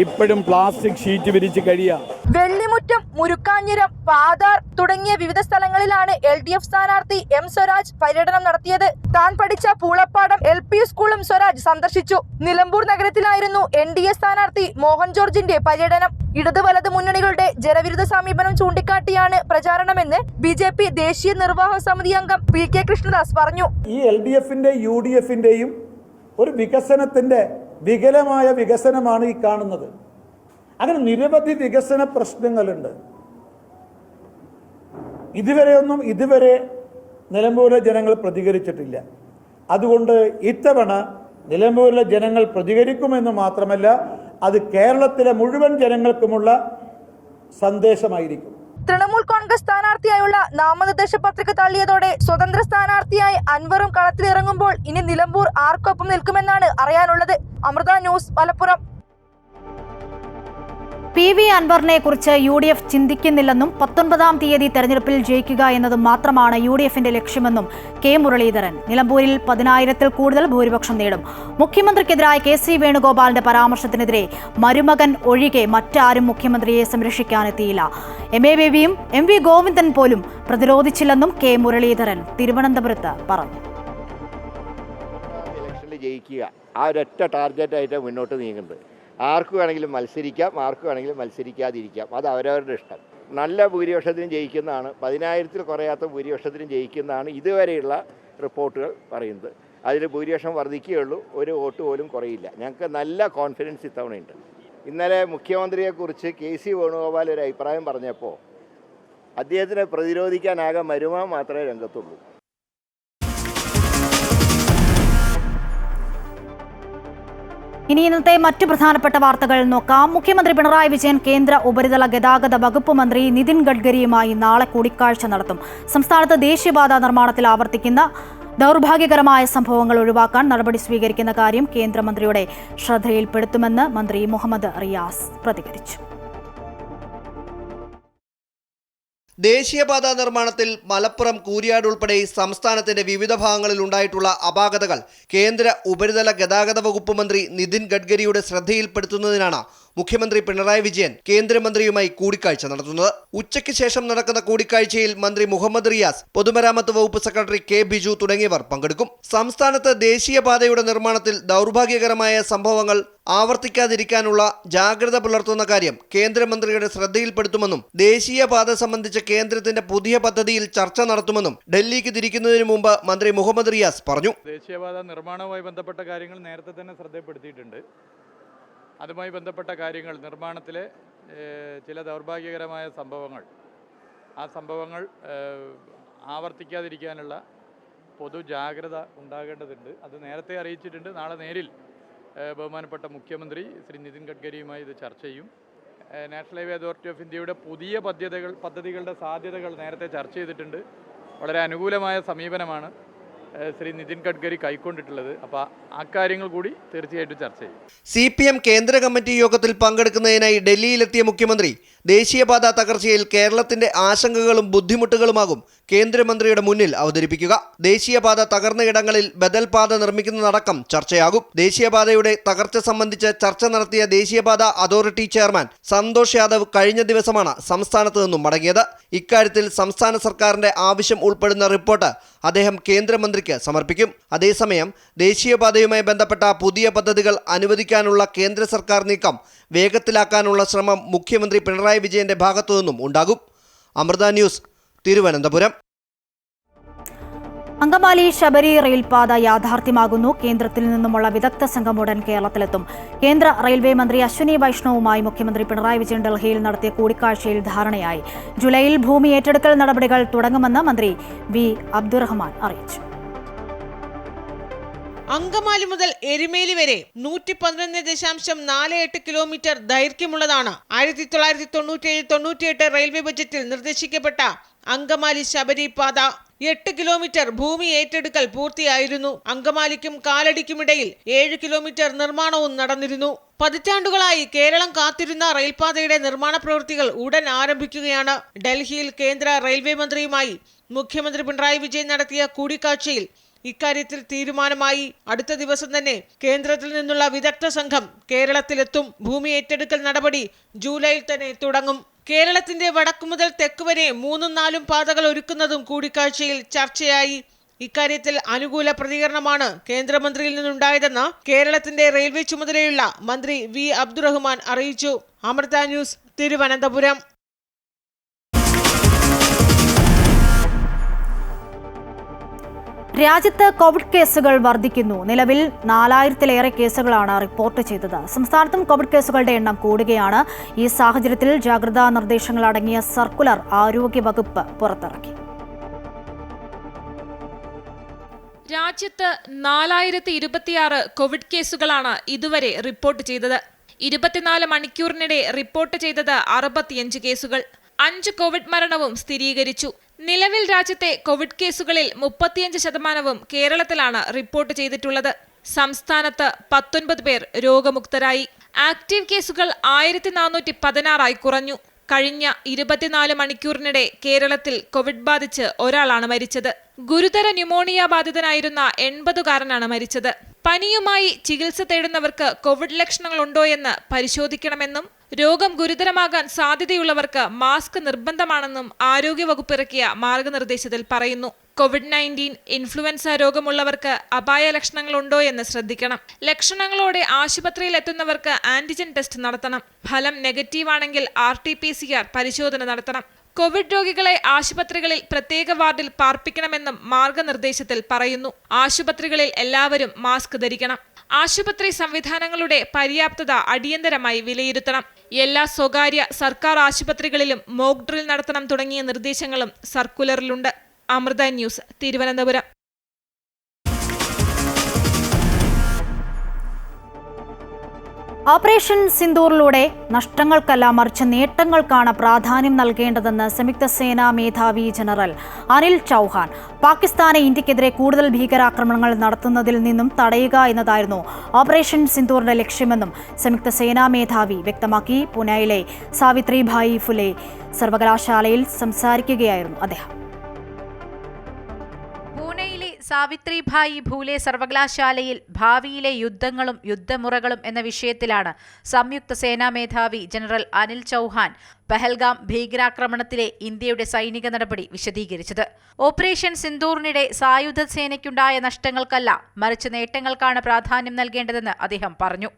ഇപ്പോഴും പ്ലാസ്റ്റിക് ഷീറ്റ് വിരിച്ച് കഴിയാം. വെള്ളിമുറ്റം, മുരുക്കാഞ്ഞിരം, പാതാർ തുടങ്ങിയ വിവിധ സ്ഥലങ്ങളിലാണ് LDF സ്ഥാനാർത്ഥി M സ്വരാജ് പര്യടനം നടത്തിയത്. താൻ പഠിച്ച പൂളപ്പാടം LP സ്കൂളും സ്വരാജ് സന്ദർശിച്ചു. നിലമ്പൂർ നഗരത്തിലായിരുന്നു NDA സ്ഥാനാർത്ഥി മോഹൻ ജോർജിന്റെ പര്യടനം. ഇടത് വലത് മുന്നണികളുടെ ജനവിരുദ്ധ സമീപനം ചൂണ്ടിക്കാട്ടിയാണ് പ്രചാരണമെന്ന് BJP ദേശീയ നിർവാഹക സമിതി അംഗം PK കൃഷ്ണദാസ് പറഞ്ഞു. ഈ LDFന്റെയും UDFന്റെയും ഒരു വികസനത്തിന്റെ വികലമായ വികസനമാണ് ഈ കാണുന്നത്. അങ്ങനെ നിരവധി വികസന പ്രശ്നങ്ങളുണ്ട്. ഇതുവരെ നിലമ്പൂരിലെ ജനങ്ങൾ പ്രതികരിച്ചിട്ടില്ല. അതുകൊണ്ട് ഇത്തവണ നിലമ്പൂരിലെ ജനങ്ങൾ പ്രതികരിക്കുമെന്ന് മാത്രമല്ല, അത് കേരളത്തിലെ മുഴുവൻ ജനങ്ങൾക്കുമുള്ള സന്ദേശമായിരിക്കും. തൃണമൂൽ കോൺഗ്രസ് സ്ഥാനാർത്ഥിയായുള്ള നാമനിർദ്ദേശ പത്രിക തള്ളിയതോടെ സ്വതന്ത്ര സ്ഥാനാർത്ഥിയായി അൻവറും കളത്തിലിറങ്ങുമ്പോൾ ഇനി നിലമ്പൂർ ആർക്കൊപ്പം നിൽക്കുമെന്നാണ് അറിയാനുള്ളത്. അമൃത ന്യൂസ്, മലപ്പുറം. PV അൻവറിനെ കുറിച്ച് UDF ചിന്തിക്കുന്നില്ലെന്നും 19-ാം തീയതി തെരഞ്ഞെടുപ്പിൽ ജയിക്കുക എന്നതും മാത്രമാണ് UDFന്റെ ലക്ഷ്യമെന്നും K മുരളീധരൻ. നിലമ്പൂരിൽ 10,000-ൽ കൂടുതൽ ഭൂരിപക്ഷം നേടും. മുഖ്യമന്ത്രിക്കെതിരായ KC വേണുഗോപാലിന്റെ പരാമർശത്തിനെതിരെ മരുമകൻ ഒഴികെ മറ്റാരും മുഖ്യമന്ത്രിയെ സംരക്ഷിക്കാനെത്തിയില്ല. MA ബേബിയും MV ഗോവിന്ദൻ പോലും പ്രതിരോധിച്ചില്ലെന്നും K മുരളീധരൻ തിരുവനന്തപുരത്ത് പറഞ്ഞു. ഇലക്ഷനിൽ ജയിക്കുക ആ ഒരൊറ്റ ടാർഗറ്റായിട്ട് മുന്നോട്ട് നീങ്ങുന്നത്. ആർക്ക് വേണമെങ്കിലും മത്സരിക്കാം, ആർക്ക് വേണമെങ്കിലും മത്സരിക്കാതിരിക്കാം, അത് അവരവരുടെ ഇഷ്ടം. നല്ല ഭൂരിപക്ഷത്തിനും ജയിക്കുന്നതാണ്, 10,000-ൽ കുറയാത്ത ഭൂരിപക്ഷത്തിനും ജയിക്കുന്നതാണ് ഇതുവരെയുള്ള റിപ്പോർട്ടുകൾ പറയുന്നത്. അതിൽ ഭൂരിപക്ഷം വർദ്ധിക്കുകയുള്ളൂ, ഒരു വോട്ട് പോലും കുറയില്ല. ഞങ്ങൾക്ക് നല്ല കോൺഫിഡൻസ് ഇത്തവണയുണ്ട്. ഇന്നലെ മുഖ്യമന്ത്രിയെക്കുറിച്ച് KC വേണുഗോപാൽ ഒരു അഭിപ്രായം പറഞ്ഞപ്പോൾ അദ്ദേഹത്തിനെ പ്രതിരോധിക്കാനാകെ മരുമകൻ മാത്രമേ രംഗത്തുള്ളൂ. ഇനി ഇന്നത്തെ മറ്റു പ്രധാനപ്പെട്ട വാർത്തകൾ നോക്കാം. മുഖ്യമന്ത്രി പിണറായി വിജയൻ കേന്ദ്ര ഉപരിതല ഗതാഗത വകുപ്പ് മന്ത്രി നിതിൻ ഗഡ്കരിയുമായി നാളെ കൂടിക്കാഴ്ച നടത്തും. സംസ്ഥാനത്ത് ദേശീയപാത നിർമ്മാണത്തിൽ ആവർത്തിക്കുന്ന ദൗർഭാഗ്യകരമായ സംഭവങ്ങൾ ഒഴിവാക്കാൻ നടപടി സ്വീകരിക്കുന്ന കാര്യം കേന്ദ്രമന്ത്രിയുടെ ശ്രദ്ധയിൽപ്പെടുത്തുമെന്ന് മന്ത്രി മുഹമ്മദ് റിയാസ് പ്രതികരിച്ചു. ദേശീയപാത നിർമ്മാണത്തിൽ മലപ്പുറം, കൂരിയാട് ഉൾപ്പെടെ സംസ്ഥാനത്തിന്റെ വിവിധ ഭാഗങ്ങളിൽ ഉണ്ടായിട്ടുള്ള അപാകതകൾ കേന്ദ്ര ഉപരിതല ഗതാഗത വകുപ്പ് മന്ത്രി നിതിൻ ഗഡ്കരിയുടെ ശ്രദ്ധയിൽപ്പെടുത്തുന്നതിനാണ് മുഖ്യമന്ത്രി പിണറായി വിജയൻ കേന്ദ്രമന്ത്രിയുമായി കൂടിക്കാഴ്ച നടത്തുന്നത്. ഉച്ചയ്ക്ക് ശേഷം നടക്കുന്ന കൂടിക്കാഴ്ചയിൽ മന്ത്രി മുഹമ്മദ് റിയാസ്, പൊതുമരാമത്ത് വകുപ്പ് സെക്രട്ടറി K ബിജു തുടങ്ങിയവർ പങ്കെടുക്കും. സംസ്ഥാനത്ത് ദേശീയപാതയുടെ നിർമ്മാണത്തിൽ ദൗർഭാഗ്യകരമായ സംഭവങ്ങൾ ആവർത്തിക്കാതിരിക്കാനുള്ള ജാഗ്രത പുലർത്തുന്ന കാര്യം കേന്ദ്രമന്ത്രിയുടെ ശ്രദ്ധയിൽപ്പെടുത്തുമെന്നും ദേശീയപാത സംബന്ധിച്ച കേന്ദ്രത്തിന്റെ പുതിയ പദ്ധതിയിൽ ചർച്ച നടത്തുമെന്നും ഡൽഹിക്ക് തിരിക്കുന്നതിന് മുമ്പ് മന്ത്രി മുഹമ്മദ് റിയാസ് പറഞ്ഞു. ദേശീയപാത നിർമ്മാണവുമായി ബന്ധപ്പെട്ട കാര്യങ്ങൾ നേരത്തെ തന്നെ ശ്രദ്ധപ്പെടുത്തിയിട്ടുണ്ട്. അതുമായി ബന്ധപ്പെട്ട കാര്യങ്ങൾ, നിർമ്മാണത്തിലെ ചില ദൗർഭാഗ്യകരമായ സംഭവങ്ങൾ, ആ സംഭവങ്ങൾ ആവർത്തിക്കാതിരിക്കാനുള്ള പൊതു ജാഗ്രത ഉണ്ടാകേണ്ടതുണ്ട്. അത് നേരത്തെ അറിയിച്ചിട്ടുണ്ട്. നാളെ നേരിൽ ബഹുമാനപ്പെട്ട മുഖ്യമന്ത്രി ശ്രീ നിതിൻ ഗഡ്കരിയുമായി ഇത് ചർച്ച ചെയ്യും. നാഷണൽ ഹൈവേ അതോറിറ്റി ഓഫ് ഇന്ത്യയുടെ പുതിയ പദ്ധതികളുടെ സാധ്യതകൾ നേരത്തെ ചർച്ച ചെയ്തിട്ടുണ്ട്. വളരെ അനുകൂലമായ സമീപനമാണ് ശ്രീ നിതിൻ ഗഡ്കരി കൈക്കൊണ്ടിട്ടുള്ളത്. അപ്പോൾ ആ കാര്യങ്ങൾ കൂടി തീർച്ചയായിട്ടും ചർച്ച ചെയ്യും. CPM കേന്ദ്ര കമ്മിറ്റി യോഗത്തിൽ പങ്കെടുക്കുന്നതിനായി ഡൽഹിയിലെത്തിയ മുഖ്യമന്ത്രി ദേശീയപാത തകർച്ചയിൽ കേരളത്തിന്റെ ആശങ്കകളും ബുദ്ധിമുട്ടുകളുമാകും കേന്ദ്രമന്ത്രിയുടെ മുന്നിൽ അവതരിപ്പിക്കുക. ദേശീയപാത തകർന്ന ഇടങ്ങളിൽ ബദൽ പാത നിർമ്മിക്കുന്നതടക്കം ചർച്ചയാകും. ദേശീയപാതയുടെ തകർച്ച സംബന്ധിച്ച് ചർച്ച നടത്തിയ ദേശീയപാത അതോറിറ്റി ചെയർമാൻ സന്തോഷ് യാദവ് കഴിഞ്ഞ ദിവസമാണ് സംസ്ഥാനത്ത് നിന്നും മടങ്ങിയത്. ഇക്കാര്യത്തിൽ സംസ്ഥാന സർക്കാരിന്റെ ആവശ്യം ഉൾപ്പെടുന്ന റിപ്പോർട്ട് അദ്ദേഹം കേന്ദ്രമന്ത്രിക്ക് സമർപ്പിക്കും. അതേസമയം ദേശീയപാതയുമായി ബന്ധപ്പെട്ട പുതിയ പദ്ധതികൾ അനുവദിക്കാനുള്ള കേന്ദ്ര സർക്കാർ നീക്കം വേഗത്തിലാക്കാനുള്ള ശ്രമം മുഖ്യമന്ത്രി പിണറായി വിജയന്റെ ഭാഗത്തു നിന്നും ഉണ്ടാകും. അമൃത ന്യൂസ്, തിരുവനന്തപുരം. അങ്കമാലി ശബരി റെയിൽപാത യാഥാർത്ഥ്യമാകുന്നു. കേന്ദ്രത്തിൽ നിന്നുമുള്ള വിദഗ്ധ സംഘം ഉടൻ കേരളത്തിലെത്തും. കേന്ദ്ര റെയിൽവേ മന്ത്രി അശ്വിനി വൈഷ്ണവുമായി മുഖ്യമന്ത്രി പിണറായി വിജയൻ ഡൽഹിയിൽ നടത്തിയ കൂടിക്കാഴ്ചയിൽ ധാരണയായി. ജൂലൈയിൽ ഭൂമി ഏറ്റെടുക്കൽ നടപടികൾ തുടങ്ങുമെന്ന് മന്ത്രി വി അബ്ദുറഹ്മാൻ അറിയിച്ചു. അങ്കമാലി മുതൽ എരുമേലി വരെ 111.48 കിലോമീറ്റർ ദൈർഘ്യമുള്ളതാണ് 1997-98 റെയിൽവേ ബജറ്റിൽ നിർദ്ദേശിക്കപ്പെട്ട അങ്കമാലി ശബരി പാത. 8 കിലോമീറ്റർ ഭൂമി ഏറ്റെടുക്കൽ പൂർത്തിയായിരുന്നു. അങ്കമാലിക്കും കാലടിക്കുമിടയിൽ 7 കിലോമീറ്റർ നിർമ്മാണവും നടന്നിരുന്നു. പതിറ്റാണ്ടുകളായി കേരളം കാത്തിരുന്ന റെയിൽപാതയുടെ നിർമ്മാണ പ്രവൃത്തികൾ ഉടൻ ആരംഭിക്കുകയാണ്. ഡൽഹിയിൽ കേന്ദ്ര റെയിൽവേ മന്ത്രിയുമായി മുഖ്യമന്ത്രി പിണറായി വിജയൻ നടത്തിയ കൂടിക്കാഴ്ചയിൽ ഇക്കാര്യത്തിൽ തീരുമാനമായി. അടുത്ത ദിവസം തന്നെ കേന്ദ്രത്തിൽ നിന്നുള്ള വിദഗ്ധ സംഘം കേരളത്തിലെത്തും. ഭൂമി ഏറ്റെടുക്കൽ നടപടി ജൂലൈയിൽ തന്നെ തുടങ്ങും. കേരളത്തിന്റെ വടക്കു മുതൽ തെക്ക് വരെ 3-4 പാതകൾ ഒരുക്കുന്നതും കൂടിക്കാഴ്ചയിൽ ചർച്ചയായി. ഇക്കാര്യത്തിൽ അനുകൂല പ്രതികരണമാണ് കേന്ദ്രമന്ത്രിയിൽ നിന്നുണ്ടായതെന്ന് കേരളത്തിന്റെ റെയിൽവേ ചുമതലയുള്ള മന്ത്രി വി അബ്ദുറഹ്മാൻ അറിയിച്ചു. അമൃത ന്യൂസ്, തിരുവനന്തപുരം. രാജ്യത്ത് കോവിഡ് കേസുകൾ വർദ്ധിക്കുന്നു. നിലവിൽ 4000-ലേറെ കേസുകളാണ് റിപ്പോർട്ട് ചെയ്തത്. സംസ്ഥാനത്തും കോവിഡ് കേസുകളുടെ എണ്ണം കൂടുകയാണ്. ഈ സാഹചര്യത്തിൽ ജാഗ്രതാ നിർദ്ദേശങ്ങൾ അടങ്ങിയ സർക്കുലർ ആരോഗ്യവകുപ്പ് പുറത്തിറക്കി. രാജ്യത്ത് 4026 കോവിഡ് കേസുകളാണ് ഇതുവരെ റിപ്പോർട്ട് ചെയ്തത്. 24 മണിക്കൂറിനിടെ റിപ്പോർട്ട് ചെയ്തത് 65 കേസുകൾ. 5 കോവിഡ് മരണവും സ്ഥിരീകരിച്ചു. നിലവിൽ രാജ്യത്തെ കോവിഡ് കേസുകളിൽ 35% കേരളത്തിലാണ് റിപ്പോർട്ട് ചെയ്തിട്ടുള്ളത്. സംസ്ഥാനത്ത് 19 പേർ രോഗമുക്തരായി. ആക്റ്റീവ് കേസുകൾ 1416 കുറഞ്ഞു. കഴിഞ്ഞ 24 മണിക്കൂറിനിടെ കേരളത്തിൽ കോവിഡ് ബാധിച്ച് ഒരാളാണ് മരിച്ചത്. ഗുരുതര ന്യൂമോണിയ ബാധിതനായിരുന്ന 80കാരനാണ് മരിച്ചത്. പനിയുമായി ചികിത്സ തേടുന്നവർക്ക് കോവിഡ് ലക്ഷണങ്ങളുണ്ടോയെന്ന് പരിശോധിക്കണമെന്നും രോഗം ഗുരുതരമാകാൻ സാധ്യതയുള്ളവർക്ക് മാസ്ക് നിർബന്ധമാണെന്നും ആരോഗ്യവകുപ്പ് ഇറക്കിയ മാർഗനിർദ്ദേശത്തിൽ പറയുന്നു. COVID-19 ഇൻഫ്ലുവൻസ രോഗമുള്ളവർക്ക് അപായ ലക്ഷണങ്ങളുണ്ടോ എന്ന് ശ്രദ്ധിക്കണം. ലക്ഷണങ്ങളോടെ ആശുപത്രിയിൽ എത്തുന്നവർക്ക് ആന്റിജൻ ടെസ്റ്റ് നടത്തണം. ഫലം നെഗറ്റീവാണെങ്കിൽ RT-PCR പരിശോധന നടത്തണം. കോവിഡ് രോഗികളെ ആശുപത്രികളിൽ പ്രത്യേക വാർഡിൽ പാർപ്പിക്കണമെന്നും മാർഗനിർദ്ദേശത്തിൽ പറയുന്നു. ആശുപത്രികളിൽ എല്ലാവരും മാസ്ക് ധരിക്കണം. ആശുപത്രി സംവിധാനങ്ങളുടെ പര്യാപ്തത അടിയന്തരമായി വിലയിരുത്തണം. എല്ലാ സ്വകാര്യ സർക്കാർ ആശുപത്രികളിലും മോക്ക് ഡ്രിൽ നടത്തണം തുടങ്ങിയ നിർദ്ദേശങ്ങളും സർക്കുലറിലുണ്ട്. അമൃത ന്യൂസ്, തിരുവനന്തപുരം. ഓപ്പറേഷൻ സിന്ദൂറിലൂടെ നഷ്ടങ്ങൾക്കല്ല മറിച്ച് നേട്ടങ്ങൾക്കാണ് പ്രാധാന്യം നൽകേണ്ടതെന്ന് സംയുക്ത സേനാ മേധാവി ജനറൽ അനിൽ ചൗഹാൻ. പാകിസ്ഥാനെ ഇന്ത്യക്കെതിരെ കൂടുതൽ ഭീകരാക്രമണങ്ങൾ നടത്തുന്നതിൽ നിന്നും തടയുക എന്നതായിരുന്നു ഓപ്പറേഷൻ സിന്ദൂറിന്റെ ലക്ഷ്യമെന്നും സംയുക്ത സേനാ മേധാവി വ്യക്തമാക്കി. പൂനെയിലെ സാവിത്രിഭായി ഫുലെ സർവകലാശാലയിൽ സംസാരിക്കുകയായിരുന്നു അദ്ദേഹം. പൂനെയിലെ സാവിത്രിഭായി ഫൂലെ സർവകലാശാലയിൽ ഭാവിയിലെ യുദ്ധങ്ങളും യുദ്ധമുറകളും എന്ന വിഷയത്തിലാണ് സംയുക്ത സേനാ മേധാവി ജനറൽ അനിൽ ചൗഹാൻ പഹൽഗാം ഭീകരാക്രമണത്തിലെ ഇന്ത്യയുടെ സൈനിക നടപടി വിശദീകരിച്ചത്. ഓപ്പറേഷൻ സിന്ദൂറിനിടെ സായുധ സേനയ്ക്കുണ്ടായ നഷ്ടങ്ങൾക്കല്ല മറിച്ച് നേട്ടങ്ങൾക്കാണ് പ്രാധാന്യം നൽകേണ്ടതെന്ന് അദ്ദേഹം പറഞ്ഞു.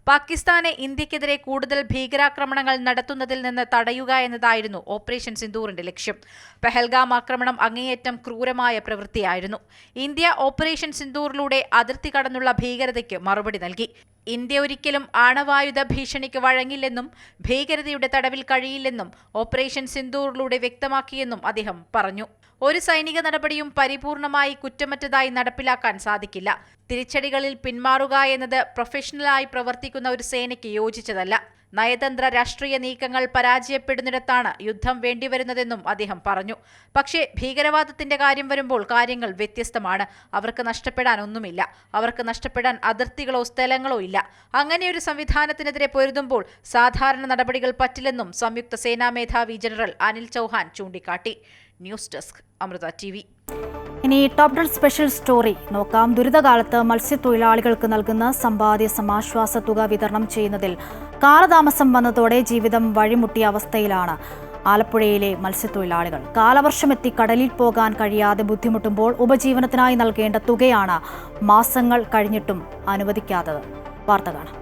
പാകിസ്ഥാനെ ഇന്ത്യക്കെതിരെ കൂടുതൽ ഭീകരാക്രമണങ്ങൾ നടത്തുന്നതിൽ നിന്ന് തടയുക എന്നതായിരുന്നു ഓപ്പറേഷൻ സിന്ദൂറിന്റെ ലക്ഷ്യം. പഹൽഗാം ആക്രമണം അങ്ങേയറ്റം ക്രൂരമായ പ്രവൃത്തിയായിരുന്നു. ഇന്ത്യ ഓപ്പറേഷൻ സിന്ദൂറിലൂടെ അതിർത്തി കടന്നുള്ള ഭീകരതയ്ക്ക് മറുപടി നൽകി. ഇന്ത്യ ഒരിക്കലും ആണവായുധ ഭീഷണിക്ക് വഴങ്ങില്ലെന്നും ഭീകരതയുടെ തടവിൽ കഴിയില്ലെന്നും ഓപ്പറേഷൻ സിന്ദൂറിലൂടെ വ്യക്തമാക്കിയെന്നും അദ്ദേഹം പറഞ്ഞു. ഒരു സൈനിക നടപടിയും പരിപൂർണമായി കുറ്റമറ്റതായി നടപ്പിലാക്കാൻ സാധിക്കില്ല. തിരിച്ചടികളിൽ പിന്മാറുക എന്നത് പ്രൊഫഷണലായി പ്രവർത്തിക്കുന്ന ഒരു സേനയ്ക്ക് യോജിച്ചതല്ല. നയതന്ത്ര രാഷ്ട്രീയ നീക്കങ്ങൾ പരാജയപ്പെടുന്നിടത്താണ് യുദ്ധം വേണ്ടിവരുന്നതെന്നും അദ്ദേഹം പറഞ്ഞു. പക്ഷേ ഭീകരവാദത്തിന്റെ കാര്യം വരുമ്പോൾ കാര്യങ്ങൾ വ്യത്യസ്തമാണ്. അവർക്ക് നഷ്ടപ്പെടാൻ ഒന്നുമില്ല. അവർക്ക് നഷ്ടപ്പെടാൻ അതിർത്തികളോ സ്ഥലങ്ങളോ ഇല്ല. അങ്ങനെയൊരു സംവിധാനത്തിനെതിരെ പൊരുതുമ്പോൾ സാധാരണ നടപടികൾ പറ്റില്ലെന്നും സംയുക്ത സേനാ മേധാവി ജനറൽ അനിൽ ചൗഹാൻ ചൂണ്ടിക്കാട്ടി. News desk Amrita TV. ഇനി ടോപ് 10 സ്പെഷ്യൽ സ്റ്റോറി നോക്കാം. ദുരിതകാലത്ത് മത്സ്യത്തൊഴിലാളികൾക്ക് നൽകുന്ന സമ്പാദ്യ സമാശ്വാസ തുക വിതരണം ചെയ്യുന്നതിൽ കാലതാമസം വന്നതോടെ ജീവിതം വഴിമുട്ടിയ അവസ്ഥയിലാണ് ആലപ്പുഴയിലെ മത്സ്യത്തൊഴിലാളികൾ. കാലവർഷമെത്തി കടലിൽ പോകാൻ കഴിയാതെ ബുദ്ധിമുട്ടുമ്പോൾ ഉപജീവനത്തിനായി നൽകേണ്ട തുകയാണ് മാസങ്ങൾ കഴിഞ്ഞിട്ടും അനുവദിക്കാത്തത്. വാർത്ത കാണാം.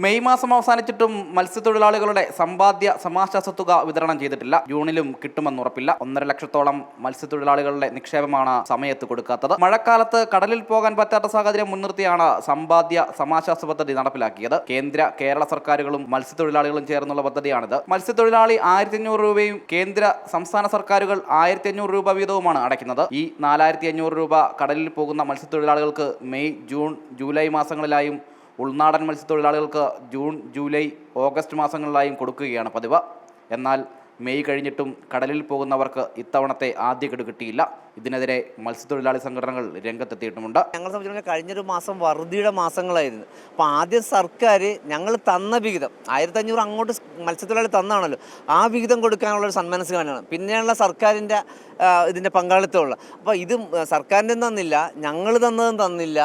മെയ് മാസം അവസാനിച്ചിട്ടും മത്സ്യത്തൊഴിലാളികളുടെ സമ്പാദ്യ സമാശ്വാസ തുക വിതരണം ചെയ്തിട്ടില്ല. ജൂണിലും കിട്ടുമെന്നുറപ്പില്ല. 1.5 ലക്ഷത്തോളം മത്സ്യത്തൊഴിലാളികളുടെ നിക്ഷേപമാണ് സമയത്ത് കൊടുക്കാത്തത്. മഴക്കാലത്ത് കടലിൽ പോകാൻ പറ്റാത്ത സാഹചര്യം മുൻനിർത്തിയാണ് സമ്പാദ്യ സമാശ്വാസ പദ്ധതി നടപ്പിലാക്കിയത്. കേന്ദ്ര കേരള സർക്കാരുകളും മത്സ്യത്തൊഴിലാളികളും ചേർന്നുള്ള പദ്ധതിയാണിത്. മത്സ്യത്തൊഴിലാളി 1500 രൂപയും കേന്ദ്ര സംസ്ഥാന സർക്കാരുകൾ 1500 രൂപ വീതവുമാണ് അടയ്ക്കുന്നത്. ഈ 4500 രൂപ കടലിൽ പോകുന്ന മത്സ്യത്തൊഴിലാളികൾക്ക് മെയ്, ജൂൺ, ജൂലൈ മാസങ്ങളിലായും ഉൾനാടൻ മത്സ്യത്തൊഴിലാളികൾക്ക് ജൂൺ, ജൂലൈ, ഓഗസ്റ്റ് മാസങ്ങളിലായും കൊടുക്കുകയാണ് പതിവ്. എന്നാൽ മെയ് കഴിഞ്ഞിട്ടും കടലിൽ പോകുന്നവർക്ക് ഇത്തവണത്തെ ആദ്യ ഗഡു കിട്ടിയില്ല. ഇതിനെതിരെ മത്സ്യത്തൊഴിലാളി സംഘടനകൾ രംഗത്തെത്തിയിട്ടുമുണ്ട്. ഞങ്ങളെ സംബന്ധിച്ചിടത്തോളം കഴിഞ്ഞൊരു മാസം വറുതിയുടെ മാസങ്ങളായിരുന്നു. അപ്പോൾ ആദ്യം സർക്കാർ ഞങ്ങൾ തന്ന വിഹിതം 1500 അങ്ങോട്ട് മത്സ്യത്തൊഴിലാളി തന്നാണല്ലോ, ആ വിഹിതം കൊടുക്കാനുള്ളൊരു സന്മനസ് കാണുകയാണ്. പിന്നെയുള്ള സർക്കാരിൻ്റെ ഇതിൻ്റെ പങ്കാളിത്തമുള്ള. അപ്പോൾ ഇത് സർക്കാരിൻ്റെ തന്നില്ല, ഞങ്ങൾ തന്നതും തന്നില്ല,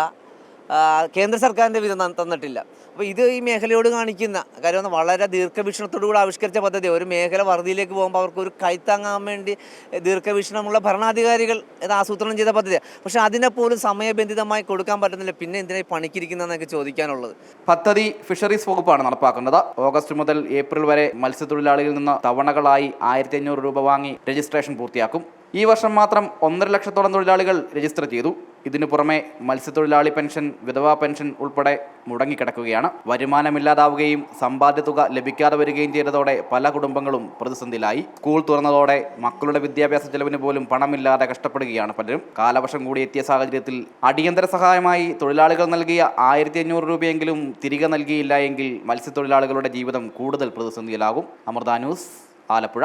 കേന്ദ്ര സർക്കാരിൻ്റെ വിധം തന്നിട്ടില്ല. അപ്പോൾ ഇത് ഈ മേഖലയോട് കാണിക്കുന്ന കാര്യം വളരെ ദീർഘവീക്ഷണത്തോടുകൂടി ആവിഷ്കരിച്ച പദ്ധതി. ഒരു മേഖല വറുതിയിലേക്ക് പോകുമ്പോൾ അവർക്കൊരു കൈത്താങ്ങാൻ വേണ്ടി ദീർഘവീക്ഷണമുള്ള ഭരണാധികാരികൾ ഇത് ആസൂത്രണം ചെയ്ത പദ്ധതിയാണ്. പക്ഷേ അതിനെ പോലും സമയബന്ധിതമായി കൊടുക്കാൻ പറ്റുന്നില്ല. പിന്നെ എന്തിനായി പണിക്കിരിക്കുന്നതെന്നൊക്കെ ചോദിക്കാനുള്ളത്. പദ്ധതി ഫിഷറീസ് വകുപ്പാണ് നടപ്പാക്കുന്നത്. ഓഗസ്റ്റ് മുതൽ ഏപ്രിൽ വരെ മത്സ്യത്തൊഴിലാളികളിൽ നിന്ന് തവണകളായി 1500 രൂപ വാങ്ങി രജിസ്ട്രേഷൻ പൂർത്തിയാക്കും. ഈ വർഷം മാത്രം 1.5 ലക്ഷത്തോളം തൊഴിലാളികൾ രജിസ്റ്റർ ചെയ്തു. ഇതിനു പുറമെ മത്സ്യത്തൊഴിലാളി പെൻഷൻ, വിധവാ പെൻഷൻ ഉൾപ്പെടെ മുടങ്ങിക്കിടക്കുകയാണ്. വരുമാനമില്ലാതാവുകയും സമ്പാദ്യ തുക ലഭിക്കാതെ വരികയും ചെയ്തതോടെ പല കുടുംബങ്ങളും പ്രതിസന്ധിയിലായി. സ്കൂൾ തുറന്നതോടെ മക്കളുടെ വിദ്യാഭ്യാസ ചെലവിന് പോലും പണമില്ലാതെ കഷ്ടപ്പെടുകയാണ് പലരും. കാലവർഷം കൂടി എത്തിയ സാഹചര്യത്തിൽ അടിയന്തര സഹായമായി തൊഴിലാളികൾ നൽകിയ 1500 രൂപയെങ്കിലും തിരികെ നൽകിയില്ല എങ്കിൽ മത്സ്യത്തൊഴിലാളികളുടെ ജീവിതം കൂടുതൽ പ്രതിസന്ധിയിലാകും. അമൃത ന്യൂസ്, ആലപ്പുഴ.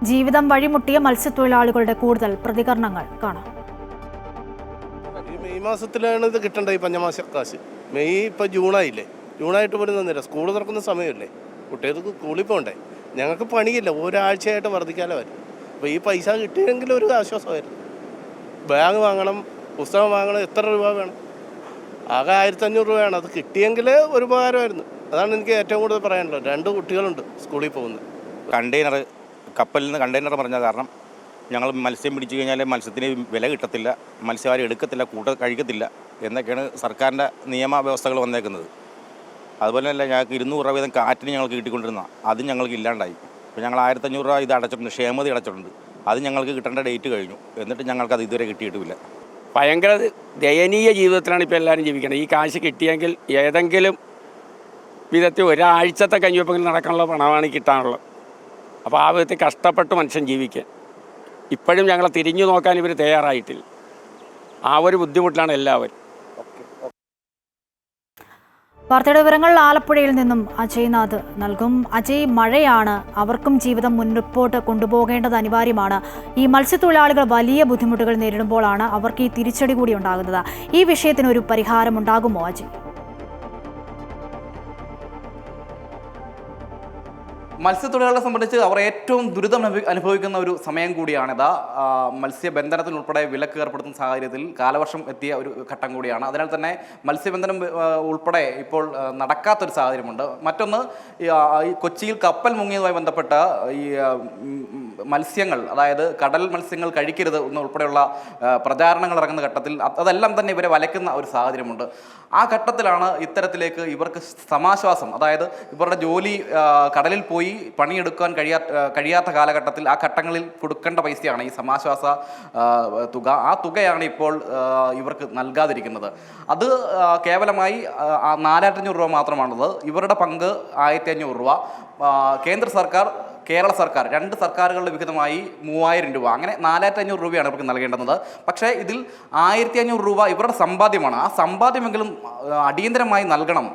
ജീവിതം വഴിമുട്ടിയ മത്സ്യത്തൊഴിലാളികളുടെ കൂടുതൽ പ്രതികരണങ്ങൾ കാണാം. മെയ് മാസത്തിലാണ് ഇത് കിട്ടേണ്ടത്, ഈ പഞ്ഞമാസ കാശ്. മെയ് ഇപ്പോൾ ജൂണായില്ലേ, ജൂണായിട്ട് പോലും തന്നില്ല. സ്കൂൾ തുറക്കുന്ന സമയമല്ലേ, കുട്ടികൾക്ക് സ്കൂളിൽ പോകണ്ടേ. ഞങ്ങൾക്ക് പണിയില്ല, ഒരാഴ്ചയായിട്ട് വർദ്ധിക്കാലോ വരും. അപ്പോൾ ഈ പൈസ കിട്ടിയെങ്കിലും ഒരു ആശ്വാസമായിരുന്നു. ബാഗ് വാങ്ങണം, പുസ്തകം വാങ്ങണം, എത്ര രൂപ വേണം? ആകെ 1500 രൂപയാണ്. അത് കിട്ടിയെങ്കിൽ ഒരു ഉപകാരമായിരുന്നു. അതാണ് എനിക്ക് ഏറ്റവും കൂടുതൽ പറയാനുള്ളത്. 2 കുട്ടികളുണ്ട് സ്കൂളിൽ പോകുന്നത്. കപ്പലിൽ നിന്ന് കണ്ടെയ്നർ പറഞ്ഞ കാരണം ഞങ്ങൾ മത്സ്യം പിടിച്ചു കഴിഞ്ഞാൽ മത്സ്യത്തിന് വില കിട്ടത്തില്ല, മത്സ്യവാരി എടുക്കത്തില്ല, കഴിക്കത്തില്ല എന്നൊക്കെയാണ് സർക്കാരിൻ്റെ നിയമവ്യവസ്ഥകൾ വന്നേക്കുന്നത്. അതുപോലെ തന്നെ ഞങ്ങൾക്ക് 200 രൂപ വീതം കാറ്റിന് ഞങ്ങൾക്ക് കിട്ടിക്കൊണ്ടിരുന്ന അതും ഞങ്ങൾക്ക് ഇല്ലാണ്ടായി. ഇപ്പോൾ ഞങ്ങൾ 1500 രൂപ ഇത് അടച്ചിട്ടുണ്ട്, ക്ഷേമതി അടച്ചിട്ടുണ്ട്. അത് ഞങ്ങൾക്ക് കിട്ടേണ്ട ഡേറ്റ് കഴിഞ്ഞു, എന്നിട്ട് ഞങ്ങൾക്കത് ഇതുവരെ കിട്ടിയിട്ടുമില്ല. ഭയങ്കര ദയനീയ ജീവിതത്തിലാണ് ഇപ്പോൾ എല്ലാവരും ജീവിക്കുന്നത്. ഈ കാശ് കിട്ടിയെങ്കിൽ ഏതെങ്കിലും വിധത്തിൽ ഒരാഴ്ചത്തെ കഞ്ഞിവെപ്പെങ്കിലും നടക്കാനുള്ള പണമാണ് കിട്ടാനുള്ളത്. അപ്പോൾ ആ വിധത്തിൽ കഷ്ടപ്പെട്ട് മനുഷ്യൻ ജീവിക്കാൻ ഇപ്പോഴും ഞങ്ങളെ തിരിഞ്ഞു നോക്കാൻ ഇവർ തയ്യാറായിട്ടില്ല. ആ ഒരു ബുദ്ധിമുട്ടിലാണ് എല്ലാവരും. വാർത്തയുടെ വിവരങ്ങൾ ആലപ്പുഴയിൽ നിന്നും അജയ്നാഥ് നൽകും. അജയ്, മഴയാണ്, അവർക്കും ജീവിതം മുൻപോട്ട് കൊണ്ടുപോകേണ്ടത് അനിവാര്യമാണ്. ഈ മത്സ്യത്തൊഴിലാളികൾ വലിയ ബുദ്ധിമുട്ടുകൾ നേരിടുമ്പോഴാണ് അവർക്ക് ഈ തിരിച്ചടി കൂടി ഉണ്ടാകുന്നത്. ഈ വിഷയത്തിനൊരു പരിഹാരം ഉണ്ടാകുമോ അജയ്? മത്സ്യത്തൊഴിലാളികളെ സംബന്ധിച്ച് അവർ ഏറ്റവും ദുരിതം അനുഭവിക്കുന്ന ഒരു സമയം കൂടിയാണിത്. മത്സ്യബന്ധനത്തിനുൾപ്പെടെ വിലക്ക് ഏർപ്പെടുത്തുന്ന സാഹചര്യത്തിൽ കാലവർഷം എത്തിയ ഒരു ഘട്ടം കൂടിയാണ്. അതിനാൽ തന്നെ മത്സ്യബന്ധനം ഉൾപ്പെടെ ഇപ്പോൾ നടക്കാത്തൊരു സാഹചര്യമുണ്ട്. മറ്റൊന്ന്, ഈ കൊച്ചിയിൽ കപ്പൽ മുങ്ങിയതുമായി ബന്ധപ്പെട്ട് ഈ മത്സ്യങ്ങൾ, അതായത് കടൽ മത്സ്യങ്ങൾ കഴിക്കരുത് എന്നുൾപ്പെടെയുള്ള പ്രചാരണങ്ങൾ ഇറങ്ങുന്ന ഘട്ടത്തിൽ അതെല്ലാം തന്നെ ഇവരെ വലയ്ക്കുന്ന ഒരു സാഹചര്യമുണ്ട്. ആ ഘട്ടത്തിലാണ് ഇത്തരത്തിലേക്ക് ഇവർക്ക് സമാശ്വാസം, അതായത് ഇവരുടെ ജോലി കടലിൽ പോയി പണിയെടുക്കാൻ കഴിയാത്ത കാലഘട്ടത്തിൽ ആ ഘട്ടങ്ങളിൽ കൊടുക്കേണ്ട പൈസയാണ് ഈ സമാശ്വാസ തുക. ആ തുകയാണ് ഇപ്പോൾ ഇവർക്ക് നൽകാതിരിക്കുന്നത്. അത് കേവലമായി 4500 രൂപ മാത്രമാണുള്ളത്. ഇവരുടെ പങ്ക് 1500 രൂപ. കേന്ദ്ര സർക്കാർ കേരള സർക്കാർ 2 സർക്കാരുകളുടെ വിഹിതമായി 3000 രൂപ, അങ്ങനെ 4500 രൂപയാണ് ഇവർക്ക് നൽകേണ്ടുന്നത്. പക്ഷേ ഇതിൽ 1500 രൂപ ഇവരുടെ സമ്പാദ്യമാണ്. ആ സമ്പാദ്യമെങ്കിലും അടിയന്തരമായി നൽകണം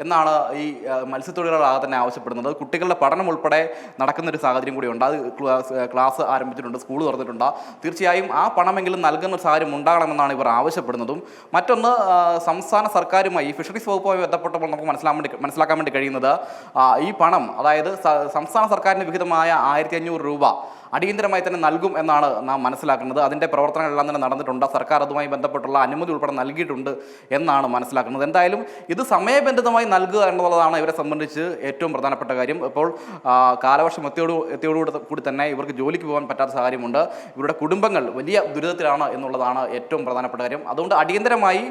എന്നാണ് ഈ മത്സ്യത്തൊഴിലാളികളാകെ തന്നെ ആവശ്യപ്പെടുന്നത്. കുട്ടികളുടെ പഠനം ഉൾപ്പെടെ നടക്കുന്നൊരു സാഹചര്യം കൂടിയുണ്ട്. അത് ക്ലാസ് ആരംഭിച്ചിട്ടുണ്ട്, സ്കൂൾ തുറന്നിട്ടുണ്ട്. തീർച്ചയായും ആ പണമെങ്കിലും നൽകുന്ന ഒരു സാഹചര്യം ഉണ്ടാകണമെന്നാണ് ഇവർ ആവശ്യപ്പെടുന്നതും. മറ്റൊന്ന്, സംസ്ഥാന സർക്കാരുമായി ഫിഷറീസ് വകുപ്പുമായി ബന്ധപ്പെട്ടപ്പോൾ നമുക്ക് മനസ്സിലാക്കാൻ വേണ്ടി കഴിയുന്നത് ഈ പണം, അതായത് സംസ്ഥാന സർക്കാരിൻ്റെ വിഹിതമായ 1500 രൂപ അടിയന്തരമായി തന്നെ നൽകും എന്നാണ് നാം മനസ്സിലാക്കുന്നത്. അതിൻ്റെ പ്രവർത്തനങ്ങളെല്ലാം തന്നെ നടന്നിട്ടുണ്ട്. സർക്കാർ അതുമായി ബന്ധപ്പെട്ടുള്ള അനുമതി ഉൾപ്പെടെ നൽകിയിട്ടുണ്ട് എന്നാണ് മനസ്സിലാക്കുന്നത്. എന്തായാലും ഇത് സമയബന്ധിതമായി നൽകുക എന്നുള്ളതാണ് ഇവരെ സംബന്ധിച്ച് ഏറ്റവും പ്രധാനപ്പെട്ട കാര്യം. ഇപ്പോൾ കാലവർഷം എത്തിയോടുകൂടി തന്നെ ഇവർക്ക് ജോലിക്ക് പോകാൻ പറ്റാത്ത സാഹചര്യമുണ്ട്. ഇവരുടെ കുടുംബങ്ങൾ വലിയ ദുരിതത്തിലാണ് എന്നുള്ളതാണ് ഏറ്റവും പ്രധാനപ്പെട്ട കാര്യം. അതുകൊണ്ട് അടിയന്തരമായി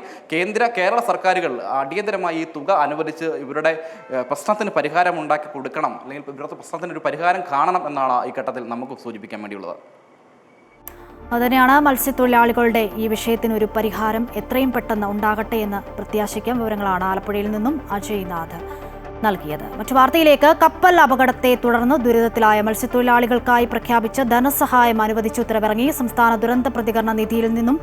കേരള സർക്കാരുകൾ അടിയന്തരമായി ഈ തുക അനുവദിച്ച് ഇവരുടെ പ്രശ്നത്തിന് പരിഹാരം ഉണ്ടാക്കി കൊടുക്കണം, അല്ലെങ്കിൽ ഇവരുടെ പ്രശ്നത്തിന് ഒരു പരിഹാരം കാണണം എന്നാണ് ഈ ഘട്ടത്തിൽ നമുക്ക് സൂചിപ്പിക്കാൻ വേണ്ടിയുള്ളത്. അതുതന്നെയാണ് മത്സ്യത്തൊഴിലാളികളുടെ ഈ വിഷയത്തിന് ഒരു പരിഹാരം എത്രയും പെട്ടെന്ന് ഉണ്ടാകട്ടെ എന്ന് പ്രത്യാശിക്കാം. വിവരങ്ങളാണ് ആലപ്പുഴയിൽ നിന്നും അജയ്നാഥ് നൽകിയത്. മറ്റു വാർത്തയിലേക്ക്. കപ്പൽ അപകടത്തെ തുടർന്ന് ദുരിതത്തിലായ മത്സ്യത്തൊഴിലാളികൾക്കായി പ്രഖ്യാപിച്ച ധനസഹായം അനുവദിച്ച് ഉത്തരവിറങ്ങി. സംസ്ഥാന ദുരന്ത പ്രതികരണ നിധിയിൽ നിന്നും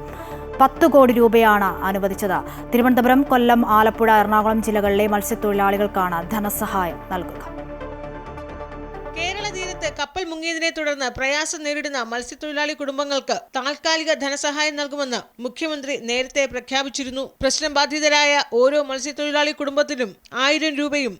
10 കോടി രൂപയാണ് അനുവദിച്ചത്. തിരുവനന്തപുരം, കൊല്ലം, ആലപ്പുഴ, എറണാകുളം ജില്ലകളിലെ മത്സ്യത്തൊഴിലാളികൾക്കാണ് ധനസഹായം നൽകുക. കേരള തീരത്ത് കപ്പൽ മുങ്ങിയതിനെ തുടർന്ന് പ്രയാസം നേരിടുന്ന മത്സ്യത്തൊഴിലാളി കുടുംബങ്ങൾക്ക് താൽക്കാലിക ധനസഹായം നൽകുമെന്ന് മുഖ്യമന്ത്രി നേരത്തെ പ്രഖ്യാപിച്ചിരുന്നു. പ്രശ്നം ബാധിതരായ ഓരോ മത്സ്യത്തൊഴിലാളി കുടുംബത്തിനും 1000 രൂപയും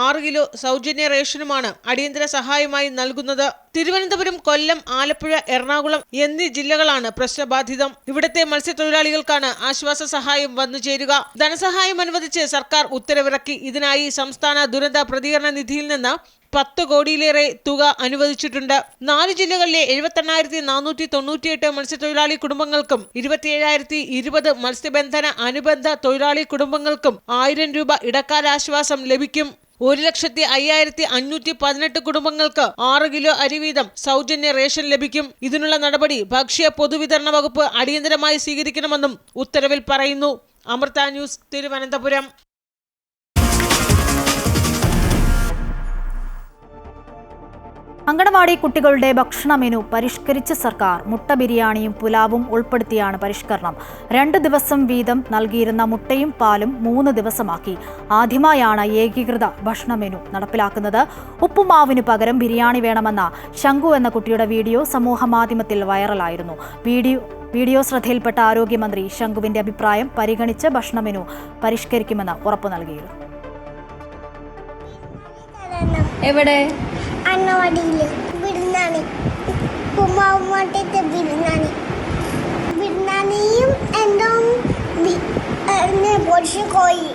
6 കിലോ സൗജന്യ റേഷനുമാണ് അടിയന്തര സഹായമായി നൽകുന്നത്. തിരുവനന്തപുരം, കൊല്ലം, ആലപ്പുഴ, എറണാകുളം എന്നീ ജില്ലകളാണ് പ്രശ്നബാധിതം. ഇവിടുത്തെ മത്സ്യത്തൊഴിലാളികൾക്കാണ് ആശ്വാസ സഹായം വന്നു ചേരുക. ധനസഹായം അനുവദിച്ച് സർക്കാർ ഉത്തരവിറക്കി. ഇതിനായി സംസ്ഥാന ദുരന്ത പ്രതികരണ നിധിയിൽ നിന്ന് 10 കോടിയിലേറെ തുക അനുവദിച്ചിട്ടുണ്ട്. 4 ജില്ലകളിലെ 78,498 മത്സ്യത്തൊഴിലാളി കുടുംബങ്ങൾക്കും 27,020 മത്സ്യബന്ധന അനുബന്ധ തൊഴിലാളി കുടുംബങ്ങൾക്കും 1000 രൂപ ഇടക്കാല ആശ്വാസം ലഭിക്കും. 1,05,518 കുടുംബങ്ങൾക്ക് 6 കിലോ അരി വീതം സൗജന്യ റേഷൻ ലഭിക്കും. ഇതിനുള്ള നടപടി ഭക്ഷ്യ പൊതുവിതരണ വകുപ്പ് അടിയന്തരമായി സ്വീകരിക്കണമെന്നും ഉത്തരവിൽ പറയുന്നു. അമൃത ന്യൂസ്, തിരുവനന്തപുരം. അങ്കണവാടി കുട്ടികളുടെ ഭക്ഷണ മെനു പരിഷ്കരിച്ച സർക്കാർ. മുട്ട ബിരിയാണിയും പുലാവും ഉൾപ്പെടുത്തിയാണ് പരിഷ്കരണം. 2 ദിവസം വീതം നൽകിയിരുന്ന മുട്ടയും പാലും 3 ദിവസമാക്കി. ആദ്യമായാണ് ഏകീകൃത ഭക്ഷണ മെനു നടപ്പിലാക്കുന്നത്. ഉപ്പുമാവിന് പകരം ബിരിയാണി വേണമെന്ന ശംഖു എന്ന കുട്ടിയുടെ വീഡിയോ സമൂഹ മാധ്യമത്തിൽ വൈറലായിരുന്നു. വീഡിയോ ശ്രദ്ധയിൽപ്പെട്ട ആരോഗ്യമന്ത്രി ശംഖുവിന്റെ അഭിപ്രായം പരിഗണിച്ച് ഭക്ഷണ മെനു പരിഷ്കരിക്കുമെന്ന് ഉറപ്പു നൽകിയിരുന്നു. എവിടെ? അന്നവാടിയില് ബിരിയാണി, ബിരിയാണിയും എന്തോ പൊരിച്ച കോഴി.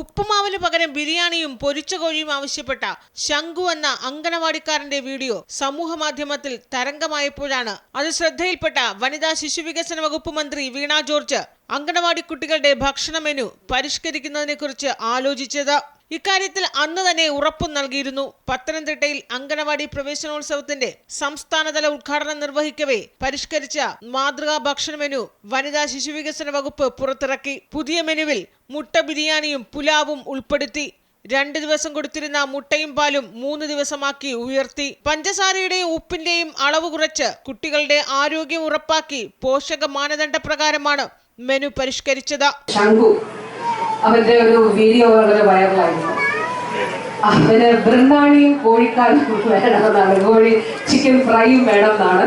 ഉപ്പുമാവിന് പകരം ബിരിയാണിയും പൊരിച്ച കോഴിയും ആവശ്യപ്പെട്ട ശംഖു എന്ന അങ്കണവാടിക്കാരന്റെ വീഡിയോ സമൂഹ മാധ്യമത്തിൽ തരംഗമായപ്പോഴാണ് അത് ശ്രദ്ധയിൽപ്പെട്ട വനിതാ ശിശുവികസന വകുപ്പ് മന്ത്രി വീണ ജോർജ് അങ്കണവാടി കുട്ടികളുടെ ഭക്ഷണ മെനു പരിഷ്കരിക്കുന്നതിനെ കുറിച്ച് ആലോചിച്ചത്. ഇക്കാര്യത്തിൽ അന്ന് തന്നെ ഉറപ്പും നൽകിയിരുന്നു. പത്തനംതിട്ടയിൽ അങ്കണവാടി പ്രവേശനോത്സവത്തിന്റെ സംസ്ഥാനതല ഉദ്ഘാടനം നിർവഹിക്കവേ പരിഷ്കരിച്ച മാതൃകാ ഭക്ഷണ മെനു വനിതാ ശിശുവികസന വകുപ്പ് പുറത്തിറക്കി. പുതിയ മെനുവിൽ മുട്ട ബിരിയാണിയും പുലാവും ഉൾപ്പെടുത്തി. 2 ദിവസം കൊടുത്തിരുന്ന മുട്ടയും പാലും 3 ദിവസമാക്കി ഉയർത്തി. പഞ്ചസാരയുടെയും ഉപ്പിന്റെയും അളവ് കുറച്ച് കുട്ടികളുടെ ആരോഗ്യം ഉറപ്പാക്കി പോഷക മാനദണ്ഡ പ്രകാരമാണ് മെനു പരിഷ്കരിച്ചത്. അവന്റെ ഒരു വീഡിയോ വളരെ വൈറലായിരുന്നു. അവന് ബിരിയാണിയും കോഴിക്കാലും വേണമെന്നാണ്, ചിക്കൻ ഫ്രൈയും വേണമെന്നാണ്.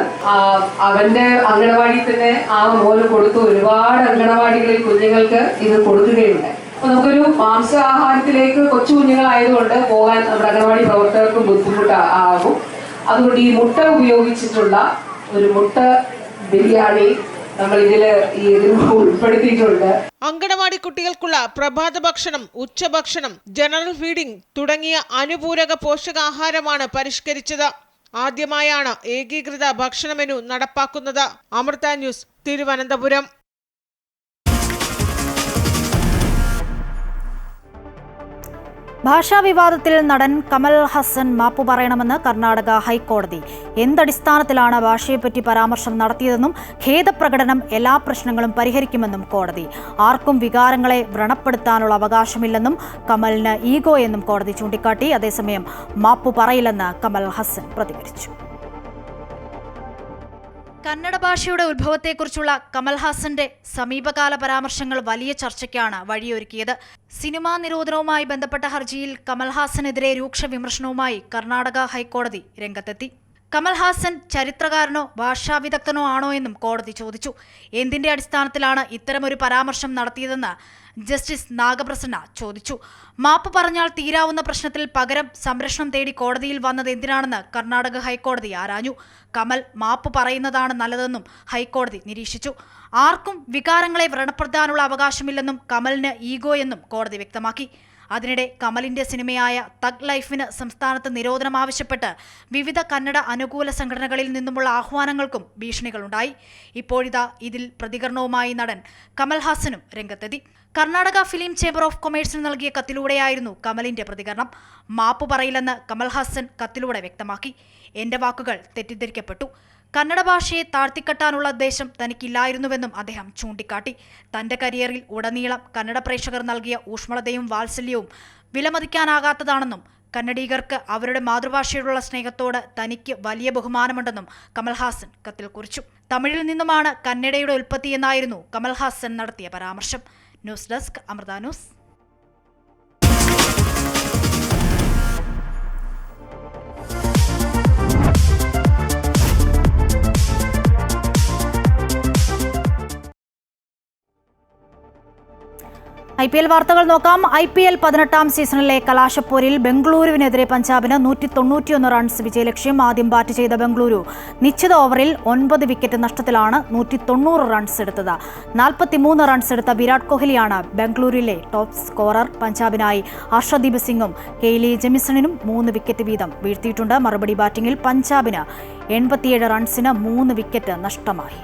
അവന്റെ അങ്കണവാടി തന്നെ ആ മോന് കൊടുത്തു. ഒരുപാട് അങ്കണവാടികളിൽ കുഞ്ഞുങ്ങൾക്ക് ഇത് കൊടുക്കുകയുണ്ട്. അപ്പൊ നമുക്കൊരു മാംസാഹാരത്തിലേക്ക് കൊച്ചു കുഞ്ഞുങ്ങളായതുകൊണ്ട് പോകാൻ നമ്മുടെ അങ്കണവാടി പ്രവർത്തകർക്കും ബുദ്ധിമുട്ടാകും. അതുകൊണ്ട് ഈ മുട്ട ഉപയോഗിച്ചിട്ടുള്ള ഒരു മുട്ട ബിരിയാണി നമ്മൾ ഇതില് ഉൾപ്പെടുത്തിയിട്ടുണ്ട്. അങ്കണവാടി കുട്ടികൾക്കുള്ള പ്രഭാത ഭക്ഷണം, ഉച്ചഭക്ഷണം, ജനറൽ ഫീഡിംഗ് തുടങ്ങിയ അനുപൂരക പോഷകാഹാരമാണ് പരിഷ്കരിച്ചത്. ആദ്യമായാണ് ഏകീകൃത ഭക്ഷണ മെനു നടപ്പാക്കുന്നത്. അമൃത ന്യൂസ്, തിരുവനന്തപുരം. ഭാഷാ വിവാദത്തിൽ നടൻ കമൽ ഹാസൻ മാപ്പു പറയണമെന്ന് കർണാടക ഹൈക്കോടതി. എന്തടിസ്ഥാനത്തിലാണ് ഭാഷയെപ്പറ്റി പരാമർശം നടത്തിയതെന്നും ഖേദപ്രകടനം എല്ലാ പ്രശ്നങ്ങളും പരിഹരിക്കുമെന്നും കോടതി. ആർക്കും വികാരങ്ങളെ വ്രണപ്പെടുത്താനുള്ള അവകാശമില്ലെന്നും കമലിന് ഈഗോ എന്നും കോടതി ചൂണ്ടിക്കാട്ടി. അതേസമയം മാപ്പു പറയില്ലെന്ന് കമൽ ഹാസൻ പ്രതികരിച്ചു. കന്നഡ ഭാഷയുടെ ഉത്ഭവത്തെക്കുറിച്ചുള്ള കമൽഹാസന്റെ സമീപകാല പരാമർശങ്ങൾ വലിയ ചർച്ചയ്ക്കാണ് വഴിയൊരുക്കിയത്. സിനിമാ നിരോധനവുമായി ബന്ധപ്പെട്ട ഹർജിയിൽ കമൽഹാസനെതിരെ രൂക്ഷ വിമർശനവുമായി കർണാടക ഹൈക്കോടതി രംഗത്തെത്തി. കമൽഹാസൻ ചരിത്രകാരനോ ഭാഷാ വിദഗ്ധനോ ആണോ എന്നും കോടതി ചോദിച്ചു. എന്തിന്റെ അടിസ്ഥാനത്തിലാണ് ഇത്തരമൊരു പരാമർശം നടത്തിയതെന്ന് ജസ്റ്റിസ് നാഗപ്രസന്ന ചോദിച്ചു. മാപ്പ് പറഞ്ഞാൽ തീരാവുന്ന പ്രശ്നത്തിൽ പകരം സംരക്ഷണം തേടി കോടതിയിൽ വന്നത് എന്തിനാണെന്ന് കർണാടക ഹൈക്കോടതി ആരാഞ്ഞു. കമൽ മാപ്പ് പറയുന്നതാണ് നല്ലതെന്നും ഹൈക്കോടതി നിരീക്ഷിച്ചു. ആർക്കും വികാരങ്ങളെ വ്രണപ്പെടുത്താനുള്ള അവകാശമില്ലെന്നും കമലിന് ഈഗോ എന്നും കോടതി വ്യക്തമാക്കി. അതിനിടെ കമലിന്റെ സിനിമയായ തഗ് ലൈഫിന് സംസ്ഥാനത്ത് നിരോധനം ആവശ്യപ്പെട്ട് വിവിധ കന്നഡ അനുകൂല സംഘടനകളിൽ നിന്നുമുള്ള ആഹ്വാനങ്ങൾക്കും ഭീഷണികളുണ്ടായി. ഇപ്പോഴിതാ ഇതിൽ പ്രതികരണവുമായി നടൻ കമൽഹാസനും രംഗത്തെത്തി. കർണാടക ഫിലിം ചേംബർ ഓഫ് കൊമേഴ്സിന് നൽകിയ കത്തിലൂടെയായിരുന്നു കമലിന്റെ പ്രതികരണം. മാപ്പ് പറയില്ലെന്ന് കമൽഹാസൻ കത്തിലൂടെ വ്യക്തമാക്കി. എന്റെ വാക്കുകൾ തെറ്റിദ്ധരിക്കപ്പെട്ടു. കന്നഡ ഭാഷയെ താഴ്ത്തിക്കെട്ടാനുള്ള ഉദ്ദേശം തനിക്കില്ലായിരുന്നുവെന്നും അദ്ദേഹം ചൂണ്ടിക്കാട്ടി. തന്റെ കരിയറിൽ ഉടനീളം കന്നഡ പ്രേക്ഷകർ നൽകിയ ഊഷ്മളതയും വാത്സല്യവും വിലമതിക്കാനാകാത്തതാണെന്നും കന്നഡീകർക്ക് അവരുടെ മാതൃഭാഷയോടുള്ള സ്നേഹത്തോട് തനിക്ക് വലിയ ബഹുമാനമുണ്ടെന്നും കമൽഹാസൻ കത്തിൽ കുറിച്ചു. തമിഴിൽ നിന്നുമാണ് കന്നഡയുടെ ഉൽപ്പത്തിയെന്നായിരുന്നു കമൽഹാസൻ നടത്തിയ പരാമർശം. News desk Amrita news. IPL വാർത്തകൾ നോക്കാം. IPL 18ാം സീസണിലെ കലാശപ്പോരിൽ ബംഗളൂരുവിനെതിരെ പഞ്ചാബിന് 191 റൺസ് വിജയലക്ഷ്യം. ആദ്യം ബാറ്റ് ചെയ്ത ബംഗളൂരു നിശ്ചിത ഓവറിൽ 9 വിക്കറ്റ് നഷ്ടത്തിലാണ് 190 റൺസ് എടുത്തത്. 43 റൺസ് എടുത്ത വിരാട് കോഹ്ലിയാണ് ബംഗളൂരുവിലെ ടോപ്പ് സ്കോറർ. പഞ്ചാബിനായി ഹർഷദീപ് സിംഗും കെയ്ലി ജെമിസണിനും 3 വിക്കറ്റ് വീതം വീഴ്ത്തിയിട്ടുണ്ട്. മറുപടി ബാറ്റിംഗിൽ പഞ്ചാബിന് 87 റൺസിന് 3 വിക്കറ്റ് നഷ്ടമായി.